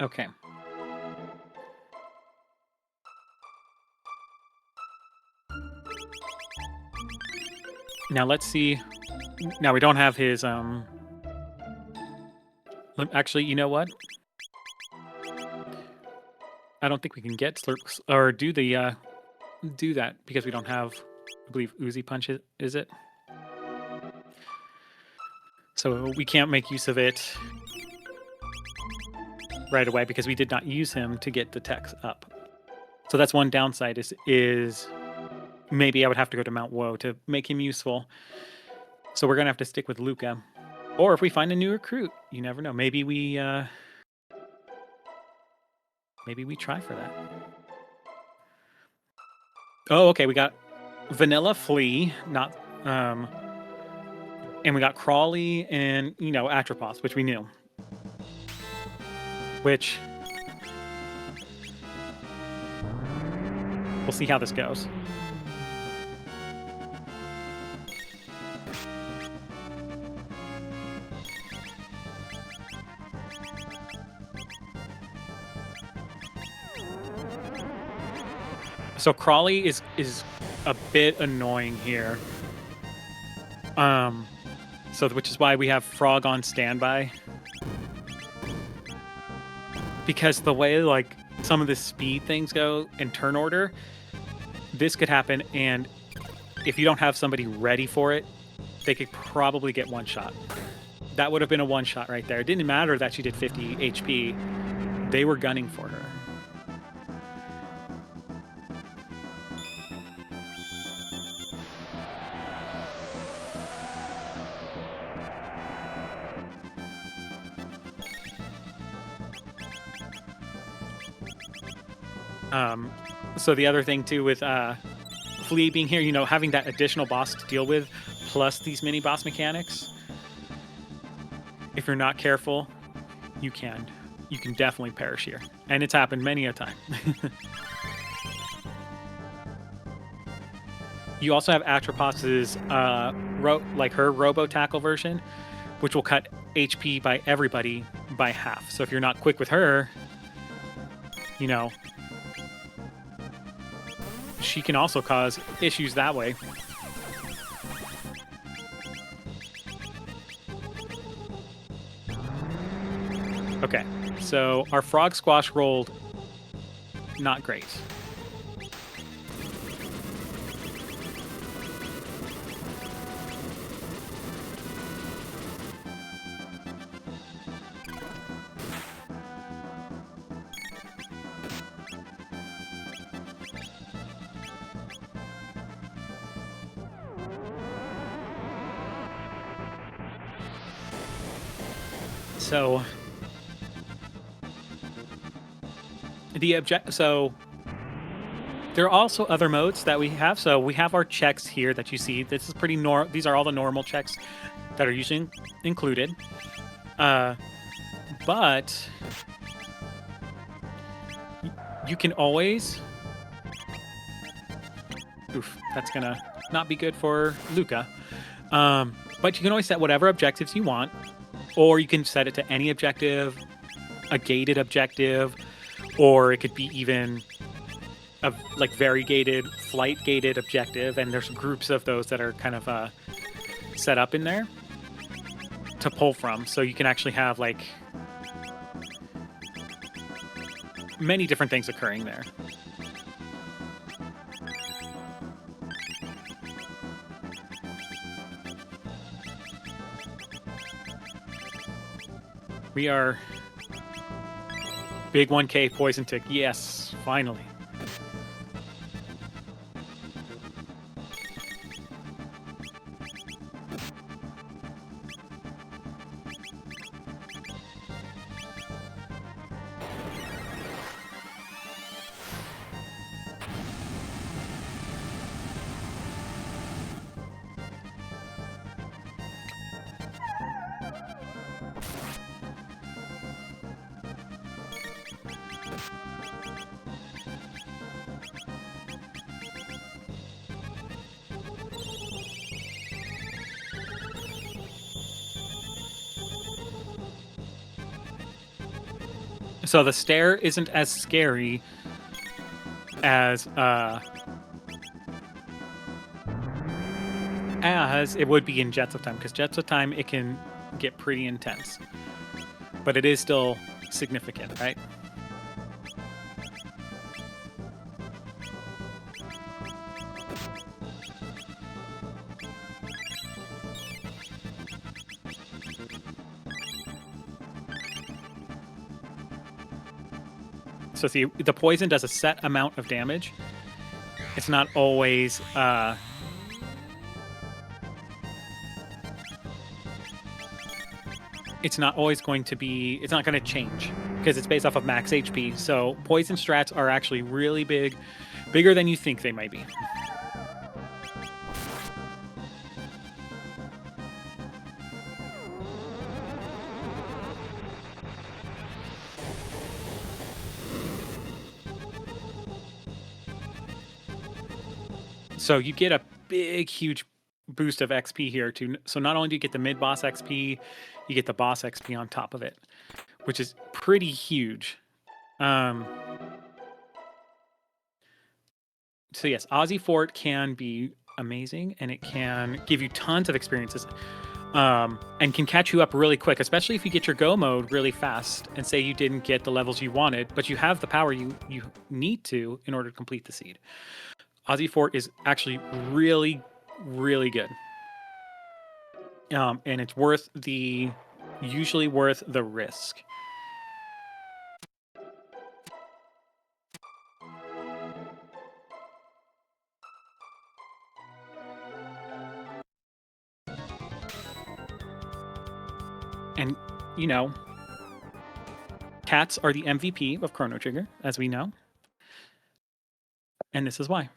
Okay. Now let's see. Now we don't have his actually, you know what? I don't think we can get Slurp or do the do that because we don't have, I believe, Uzi Punch is it? So we can't make use of it right away because we did not use him to get the techs up. So that's one downside is maybe I would have to go to Mount Woe to make him useful. So we're gonna have to stick with Luca. Or if we find a new recruit, you never know. Maybe we try for that. Oh, okay, we got Vanilla Flea, not and we got Crawley and, you know, Atropos, which we knew. Which We'll see how this goes. So Crawley is a bit annoying here. So which is why we have Frog on standby. Because the way like some of the speed things go in turn order, this could happen, and if you don't have somebody ready for it, they could probably get one shot. That would have been a one shot right there. It didn't matter that she did 50 HP. They were gunning for her. So the other thing too with Flea being here, you know, having that additional boss to deal with, plus these mini boss mechanics, if you're not careful, you can definitely perish here, and it's happened many a time. You also have Atropos's like her Robo Tackle version, which will cut HP by everybody by half. So if you're not quick with her, you know, she can also cause issues that way. Okay, so our Frog Squash rolled not great. So so there are also other modes that we have. So we have our checks here that you see. This is pretty these are all the normal checks that are usually included. But you can always... Oof, that's gonna not be good for Luca. But you can always set whatever objectives you want, or you can set it to any objective, a gated objective, or it could be even a like variegated, flight gated objective, and there's groups of those that are kind of set up in there to pull from. So you can actually have like many different things occurring there. We are big 1K poison tick. Yes, finally. So the stare isn't as scary as it would be in Jets of Time, because Jets of Time, it can get pretty intense. But it is still significant, right? So see, the poison does a set amount of damage. It's not always going to be, it's not going to change because it's based off of max HP. So poison strats are actually really big, bigger than you think they might be. So you get a big, huge boost of XP here too. So not only do you get the mid-boss XP, you get the boss XP on top of it, which is pretty huge. So yes, Aussie Fort can be amazing, and it can give you tons of experiences, and can catch you up really quick, especially if you get your go mode really fast and say you didn't get the levels you wanted, but you have the power you need to in order to complete the seed. Aussie Fort is actually really, really good, and it's usually worth the risk. And, you know, cats are the MVP of Chrono Trigger, as we know. And this is why.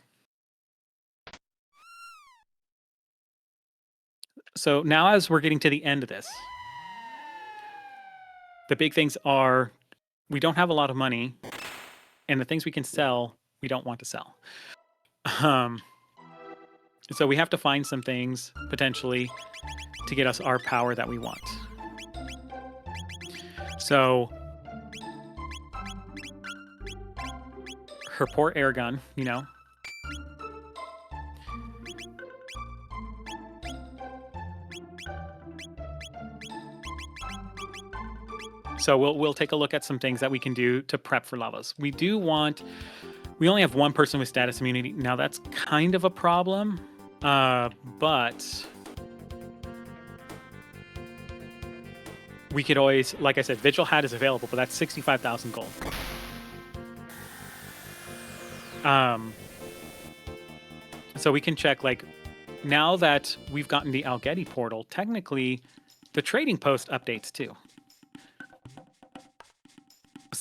So now as we're getting to the end of this, the big things are we don't have a lot of money, and the things we can sell, we don't want to sell. So we have to find some things, potentially, to get us our power that we want. So her poor air gun, you know. So we'll take a look at some things that we can do to prep for lavas. We only have one person with status immunity. Now that's kind of a problem, but we could always, like I said, Vigil Hat is available, but that's 65,000 gold. So we can check, like, now that we've gotten the Algeti portal, technically the trading post updates too.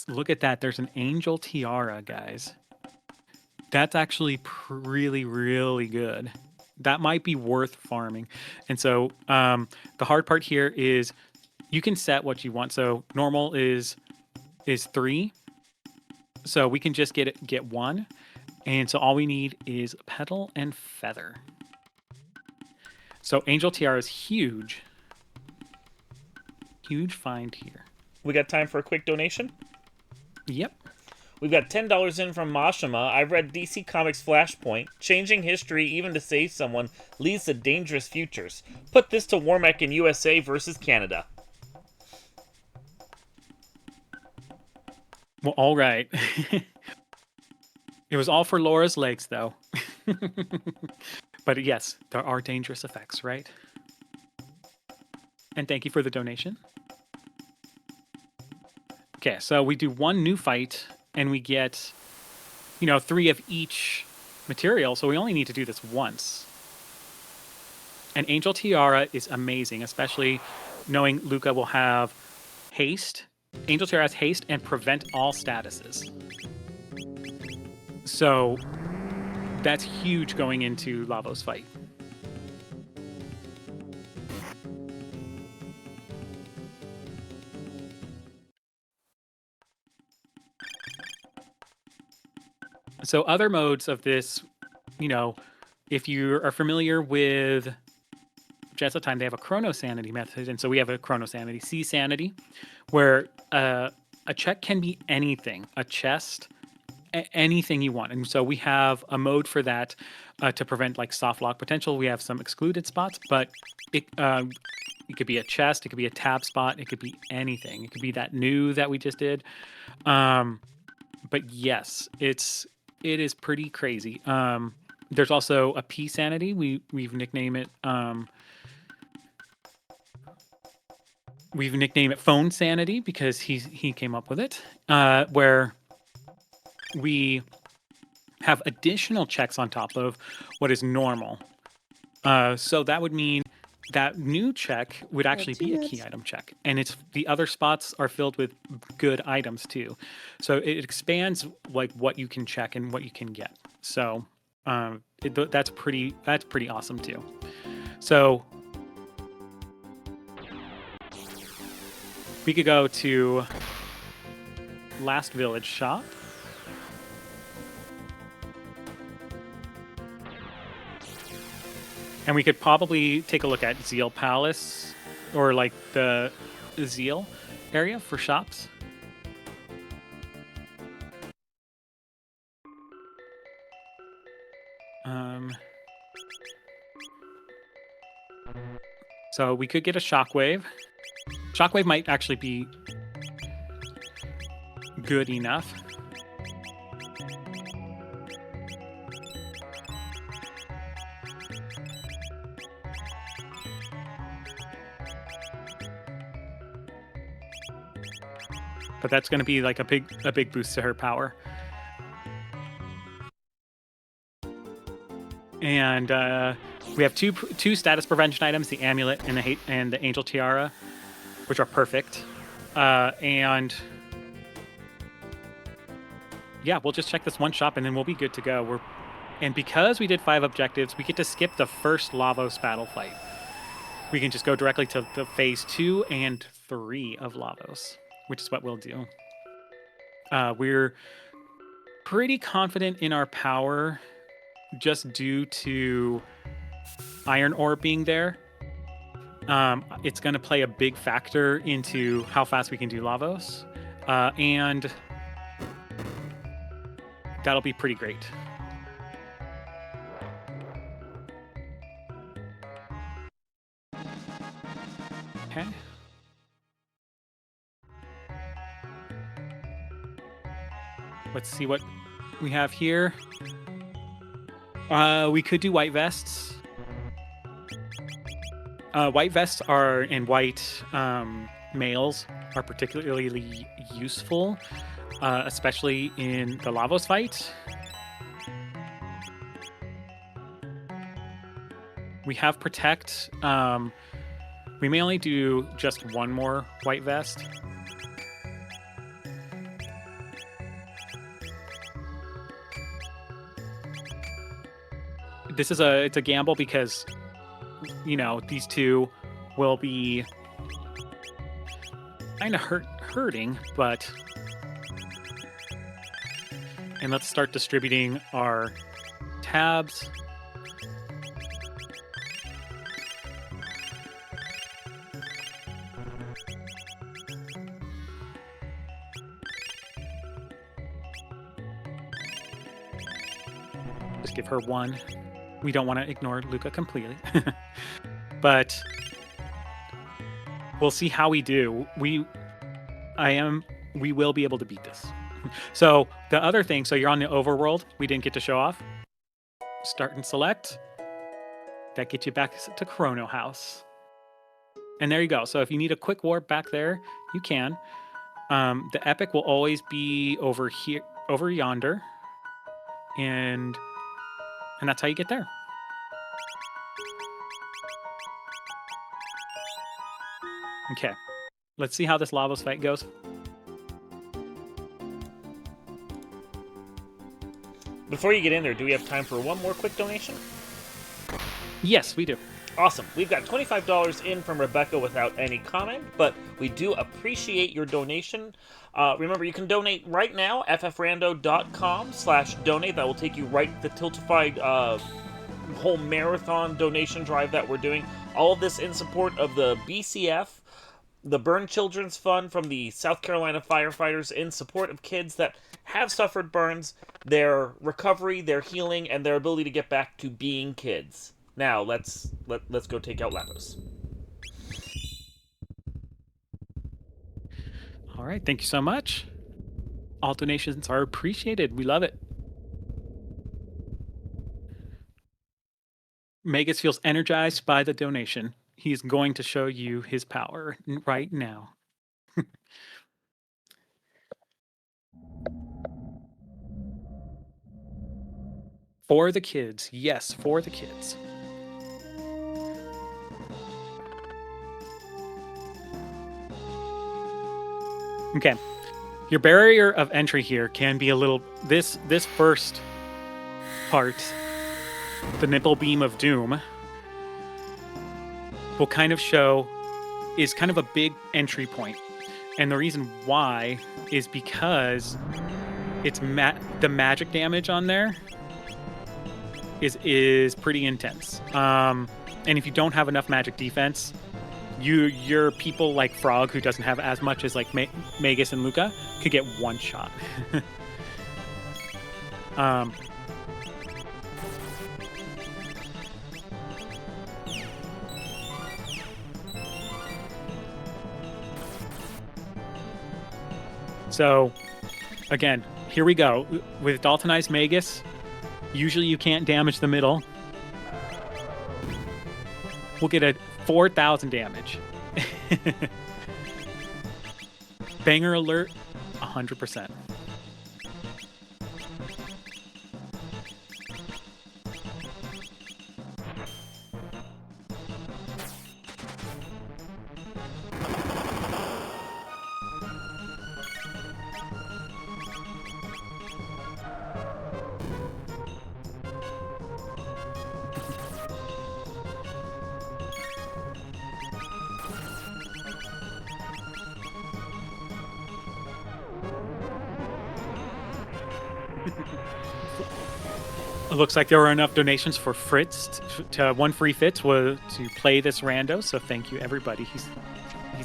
Look at that. There's an angel tiara, guys. That's actually really, really good. That might be worth farming. And so the hard part here is you can set what you want. So normal is 3. So we can just get 1. And so all we need is petal and feather. So angel tiara is huge. Huge find here. We got time for a quick donation? Yep. We've got $10 in from Mashima. I've read DC Comics Flashpoint. Changing history, even to save someone, leads to dangerous futures. Put this to Warmech in USA versus Canada. Well, all right. It was all for Laura's legs, though. But yes, there are dangerous effects, right? And thank you for the donation. Okay, so we do one new fight, and we get, 3 of each material, so we only need to do this once. And Angel Tiara is amazing, especially knowing Luca will have haste. Angel Tiara has haste and prevent all statuses. So that's huge going into Lavos fight. So other modes of this, if you are familiar with Jets of Time, they have a Chrono Sanity method. And so we have a Chrono Sanity, C Sanity, where a check can be anything, a chest, anything you want. And so we have a mode for that to prevent like soft lock potential. We have some excluded spots, but it could be a chest, it could be a tab spot, it could be anything. It could be that new that we just did. But yes, it is pretty crazy. There's also a P Sanity. We've nicknamed it Phone Sanity because he came up with it, where we have additional checks on top of what is normal. So that would mean that new check would actually be a key item check, and the other spots are filled with good items too. So it expands like what you can check and what you can get. So that's pretty awesome too. So we could go to Last Village Shop. . 。 . 。 . . . . . . . . . . . . . . . . . . . . . . . . . . . . . . . . . . . . . . . . . . . . . . . . . . . . . And we could probably take a look at Zeal Palace or like the Zeal area for shops. So we could get a Shockwave. Shockwave might actually be good enough. But that's going to be like a big boost to her power. And we have two status prevention items: the amulet and the angel tiara, which are perfect. And yeah, we'll just check this one shop and then we'll be good to go. And because we did 5 objectives, we get to skip the first Lavos battle fight. We can just go directly to the phase 2 and 3 of Lavos, which is what we'll do. We're pretty confident in our power just due to iron ore being there. It's going to play a big factor into how fast we can do Lavos. And that'll be pretty great. Okay. Let's see what we have here. We could do white vests. White vests and white males are particularly useful, especially in the Lavos fight. We have protect. We may only do just one more white vest. It's a gamble because, you know, these two will be kind of hurting, but... And let's start distributing our tabs. Just give her 1. We don't want to ignore Luca completely. But we'll see how we do. We will be able to beat this. So the other thing, so you're on the overworld, we didn't get to show off. Start and select. That gets you back to Chrono House. And there you go. So if you need a quick warp back there, you can. The epic will always be over here, over yonder. And that's how you get there. Okay, let's see how this Lavos fight goes. Before you get in there, do we have time for one more quick donation? Yes, we do. Awesome. We've got $25 in from Rebecca without any comment, but we do appreciate your donation. Remember, you can donate right now, ffrando.com/donate. That will take you right to the Tiltified whole marathon donation drive that we're doing. All of this in support of the BCF, the Burn Children's Fund from the South Carolina firefighters, in support of kids that have suffered burns, their recovery, their healing, and their ability to get back to being kids. Now, let's go take out Lavos. All right, thank you so much. All donations are appreciated. We love it. Magus feels energized by the donation. He's going to show you his power right now. For the kids. Yes, for the kids. Okay. Your barrier of entry here can be a little... This first part, the Nipple Beam of Doom, will kind of show... is kind of a big entry point. And the reason why is because it's the magic damage on there is pretty intense. And if you don't have enough magic defense, your people like Frog, who doesn't have as much as like Magus and Luca, could get one shot. So, again, here we go. With Daltonized Magus, usually you can't damage the middle. We'll get a 4,000 damage. Banger alert, 100%. It looks like there were enough donations for Fritz to one free Fitz was to play this rando. So thank you, everybody. He's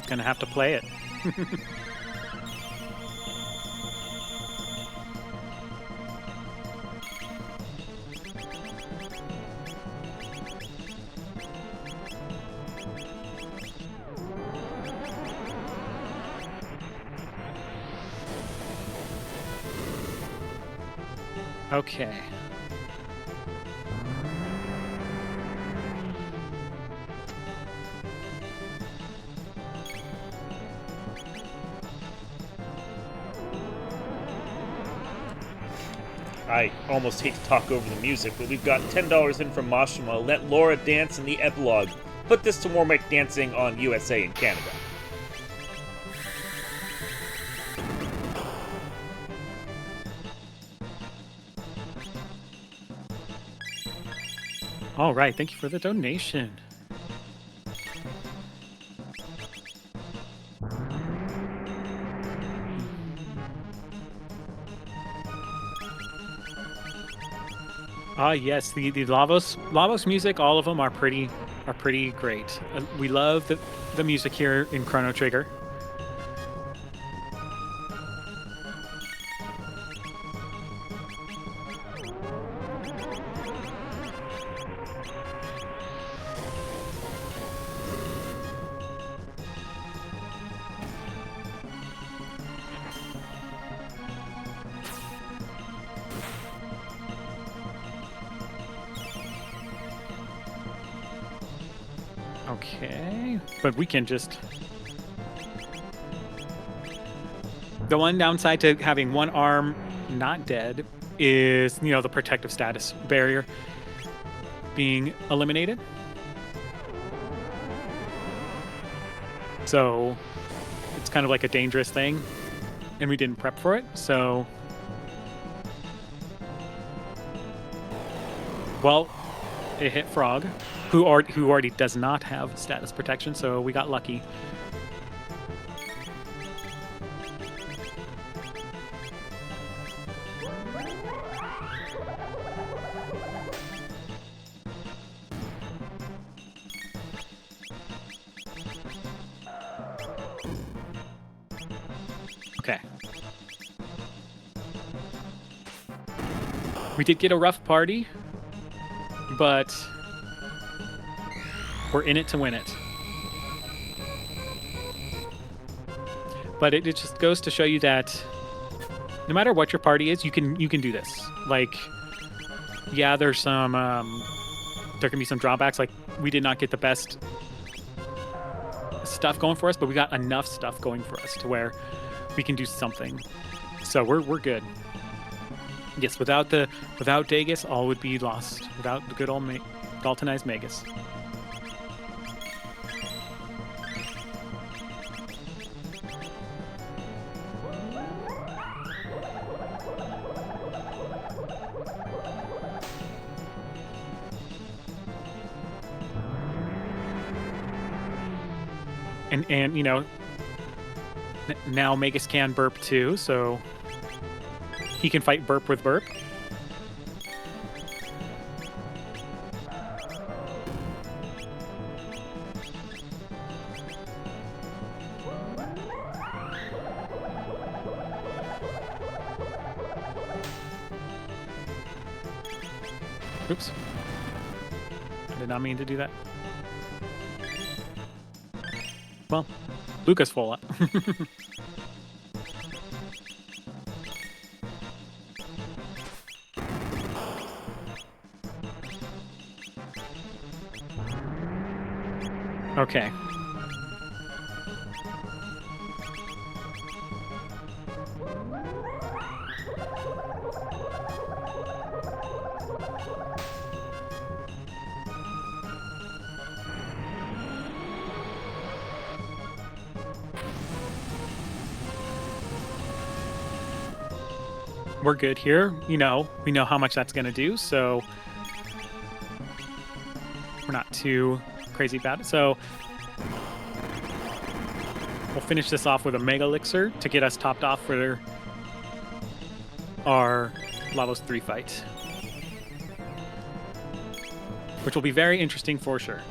gonna have to play it. Okay. I almost hate to talk over the music, but we've got $10 in from Mashima. Let Laura dance in the epilogue. Put this to Warmick dancing on USA and Canada. All right, thank you for the donation. Ah, yes, the Lavos music, all of them are pretty great. We love the music here in Chrono Trigger. Okay, but we can just... The one downside to having one arm not dead is, you know, the protective status barrier being eliminated. So it's kind of like a dangerous thing, and we didn't prep for it, so... Well, it hit Frog, who already does not have status protection, so we got lucky. Okay. We did get a rough party, but we're in it to win it. But it just goes to show you that no matter what your party is, you can do this. Like, yeah, there's some there can be some drawbacks. Like, we did not get the best stuff going for us, but we got enough stuff going for us to where we can do something. So we're good. Yes, without Dagus, all would be lost. Without the good old Daltonized Magus. And you know, now Magus can burp too, so he can fight burp with burp. Oops. I did not mean to do that. Well, Luca's full up. Okay. We're good here. You know, we know how much that's going to do, so we're not too crazy about it. So we'll finish this off with a Mega Elixir to get us topped off for our Lavos 3 fight, which will be very interesting for sure.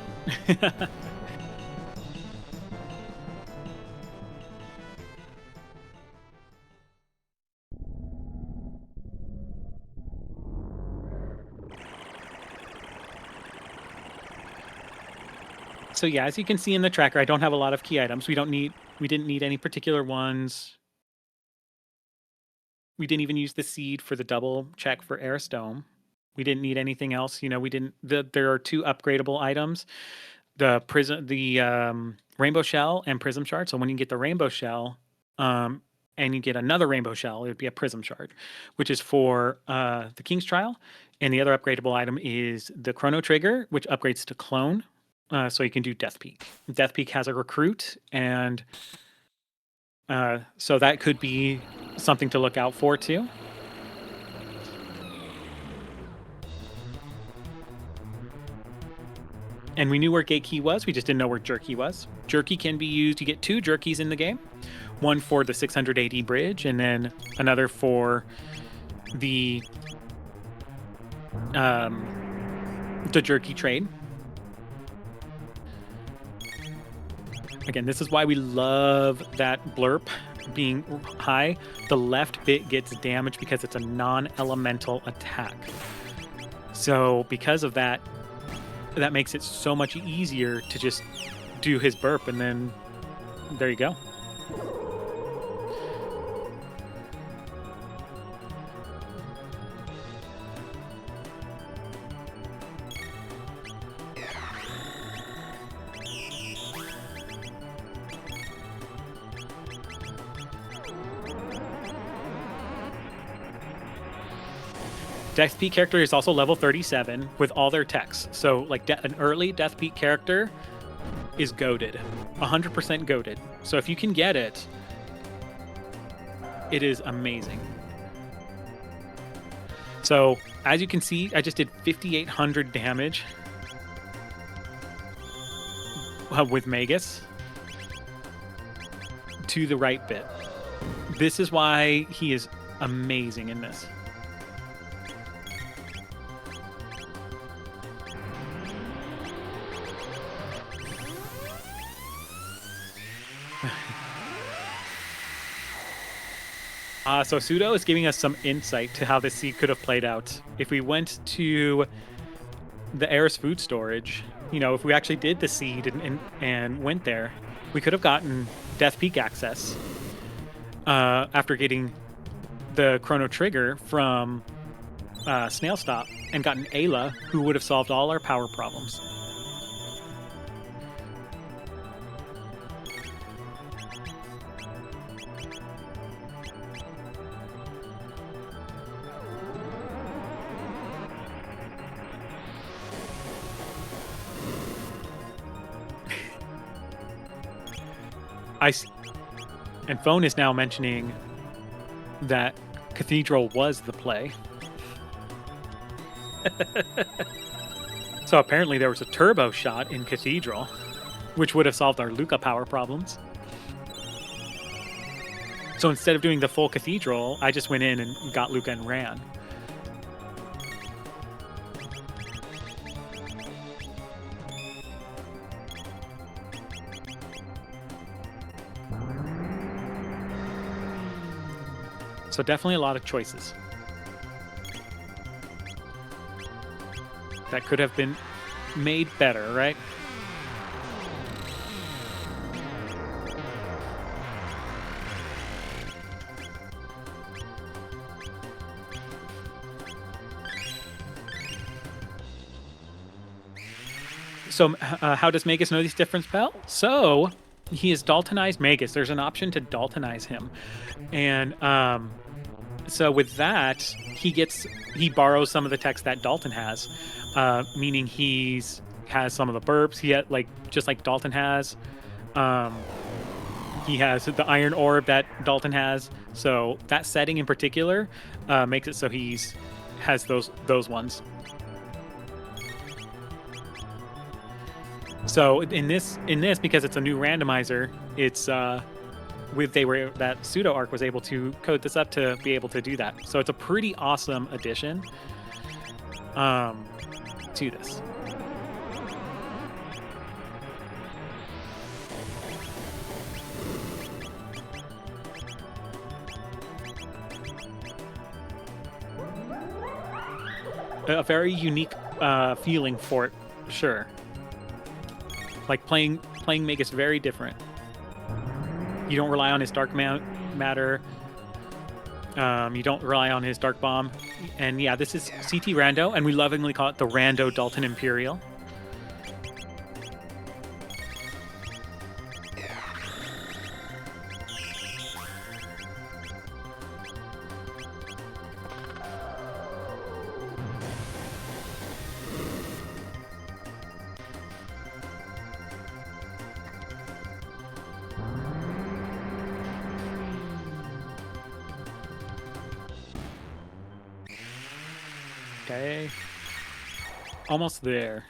So yeah, as you can see in the tracker, I don't have a lot of key items. We didn't need any particular ones. We didn't even use the seed for the double check for Eris Dome. We didn't need anything else. You know, there are 2 upgradable items, the rainbow shell and prism shard. So when you get the rainbow shell, and you get another rainbow shell, it would be a prism shard, which is for the King's Trial. And the other upgradable item is the Chrono trigger, which upgrades to clone. So you can do Death Peak. Death Peak has a recruit, and so that could be something to look out for too. And we knew where Gate Key was, we just didn't know where Jerky was. Jerky can be used, you get 2 Jerkies in the game. One for the 600 AD bridge, and then another for the Jerky trade. Again, this is why we love that blurb being high. The left bit gets damaged because it's a non-elemental attack. So because of that, that makes it so much easier to just do his burp, and then there you go. Death Peak character is also level 37 with all their techs. So like an early Death Peak character is goated, 100% goated. So if you can get it, it is amazing. So as you can see, I just did 5,800 damage with Magus to the right bit. This is why he is amazing in this. So Pseudo is giving us some insight to how this seed could have played out. If we went to the Eris food storage, you know, if we actually did the seed and went there, we could have gotten Death Peak access after getting the Chrono trigger from Snail Stop and gotten Ayla, who would have solved all our power problems. And Phone is now mentioning that Cathedral was the play. So apparently there was a turbo shot in Cathedral, which would have solved our Luca power problems. So instead of doing the full Cathedral, I just went in and got Luca and ran. So definitely a lot of choices. that could have been made better, right? So how does Magus know these different spells? So he is Daltonized Magus. There's an option to Daltonize him. And so with that, he borrows some of the text that Dalton has, meaning has some of the burps. He had just like Dalton has. He has the iron orb that Dalton has. So that setting in particular makes it so has those ones. So in this because it's a new randomizer, it's that pseudo arc was able to code this up to be able to do that. So it's a pretty awesome addition to this. A very unique feeling for it, sure. Like playing Magus very different. You don't rely on his dark matter. You don't rely on his dark bomb. And yeah, this is CTRando, and we lovingly call it the Rando Dalton Imperial. Okay. Almost there.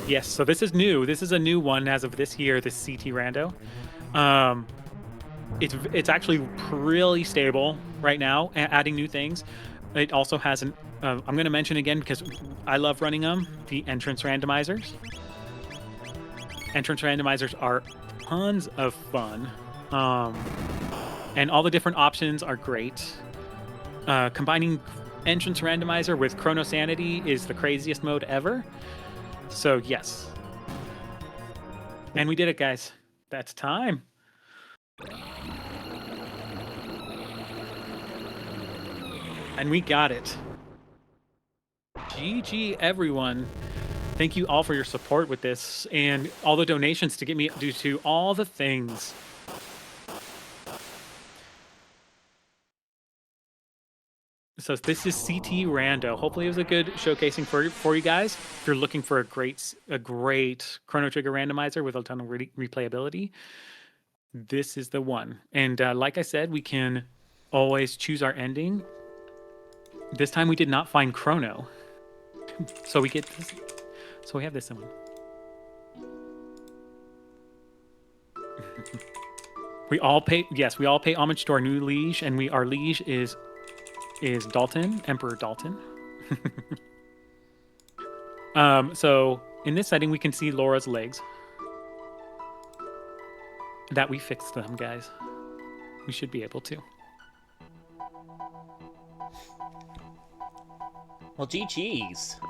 Yes, so this is new. This is a new one as of this year, this CTRando. It's actually really stable right now, adding new things. It also has an I'm going to mention again because I love running them, the entrance randomizers. Entrance randomizers are tons of fun. And all the different options are great. Combining entrance randomizer with Chrono Sanity is the craziest mode ever. So yes. And we did it, guys. That's time. And we got it. GG, everyone. Thank you all for your support with this and all the donations to get me due to all the things. So this is CTRando. Hopefully it was a good showcasing for you guys. If you're looking for a great Chrono Trigger randomizer with a ton of replayability, this is the one. And like I said, we can always choose our ending. This time we did not find Chrono. So we get this. So we have this one. We all pay homage to our new liege, and our liege is Dalton, Emperor Dalton. So in this setting, we can see Laura's legs. That we fixed them, guys. We should be able to. Well, GG's.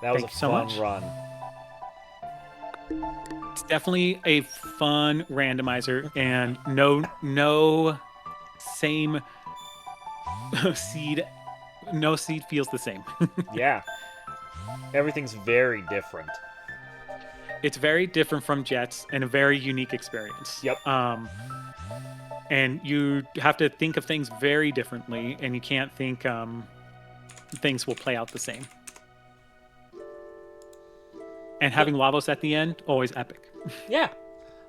That was Thank a you so fun much. run. It's definitely a fun randomizer, and no same seed. No seed feels the same. Yeah. Everything's very different. It's very different from Jets and a very unique experience. Yep. And you have to think of things very differently, and you can't think things will play out the same. And having Lavos at the end, always epic. Yeah.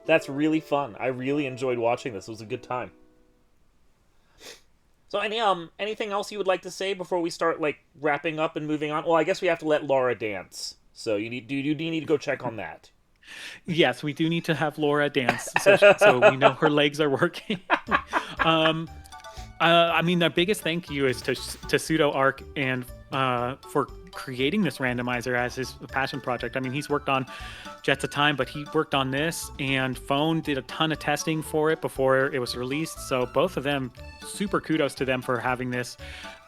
That's really fun. I really enjoyed watching this. It was a good time. So anything else you would like to say before we start wrapping up and moving on? Well, I guess we have to let Laura dance. So you need to go check on that. Yes, we do need to have Laura dance so we know her legs are working. I mean, the biggest thank you is to Pseudo Arc and for creating this randomizer as his passion project. I mean, he's worked on Jets of Time, but he worked on this, and Phone did a ton of testing for it before it was released. So both of them, super kudos to them for having this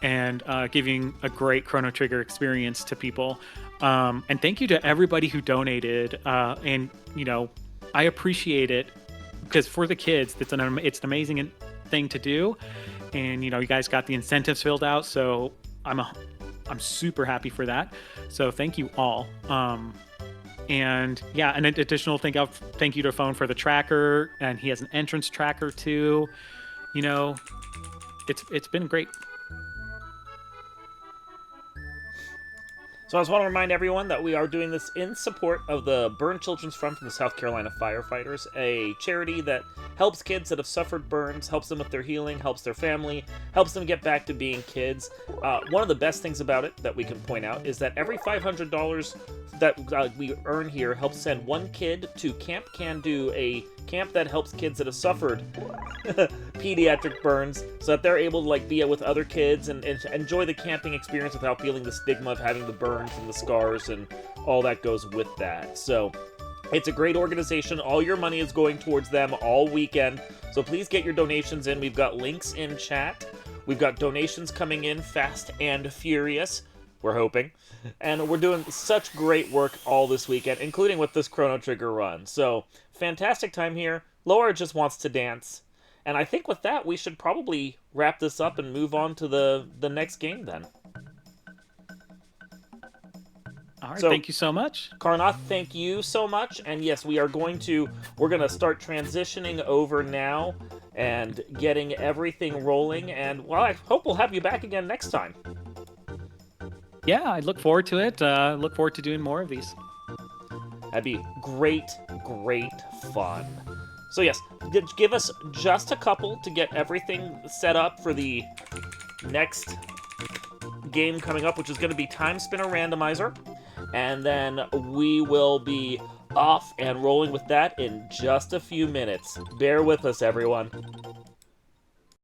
and giving a great Chrono Trigger experience to people. And thank you to everybody who donated. And, you know, I appreciate it because for the kids, it's an amazing thing to do. And, you know, you guys got the incentives filled out. So I'm super happy for that. So thank you all. And yeah, an additional thank you to Phone for the tracker. And he has an entrance tracker too. You know, it's been great. So I just want to remind everyone that we are doing this in support of the Burn Children's Fund from the South Carolina Firefighters, a charity that helps kids that have suffered burns, helps them with their healing, helps their family, helps them get back to being kids. One of the best things about it that we can point out is that every $500 that we earn here helps send one kid to Camp Can Do, a camp that helps kids that have suffered pediatric burns, so that they're able to like be with other kids and enjoy the camping experience without feeling the stigma of having the burns and the scars and all that goes with that. So it's a great organization. All your money is going towards them all weekend. So please get your donations in. We've got links in chat. We've got donations coming in fast and furious, we're hoping. And we're doing such great work all this weekend, including with this Chrono Trigger run. So fantastic time here. Laura just wants to dance. And I think with that, we should probably wrap this up and move on to the next game then. All right, so, thank you so much. Karnath, thank you so much. And yes, we're going to start transitioning over now and getting everything rolling. And, well, I hope we'll have you back again next time. Yeah, I look forward to it. Look forward to doing more of these. That'd be great, great fun. So yes, give us just a couple to get everything set up for the next game coming up, which is going to be Time Spinner Randomizer. And then we will be off and rolling with that in just a few minutes. Bear with us, everyone.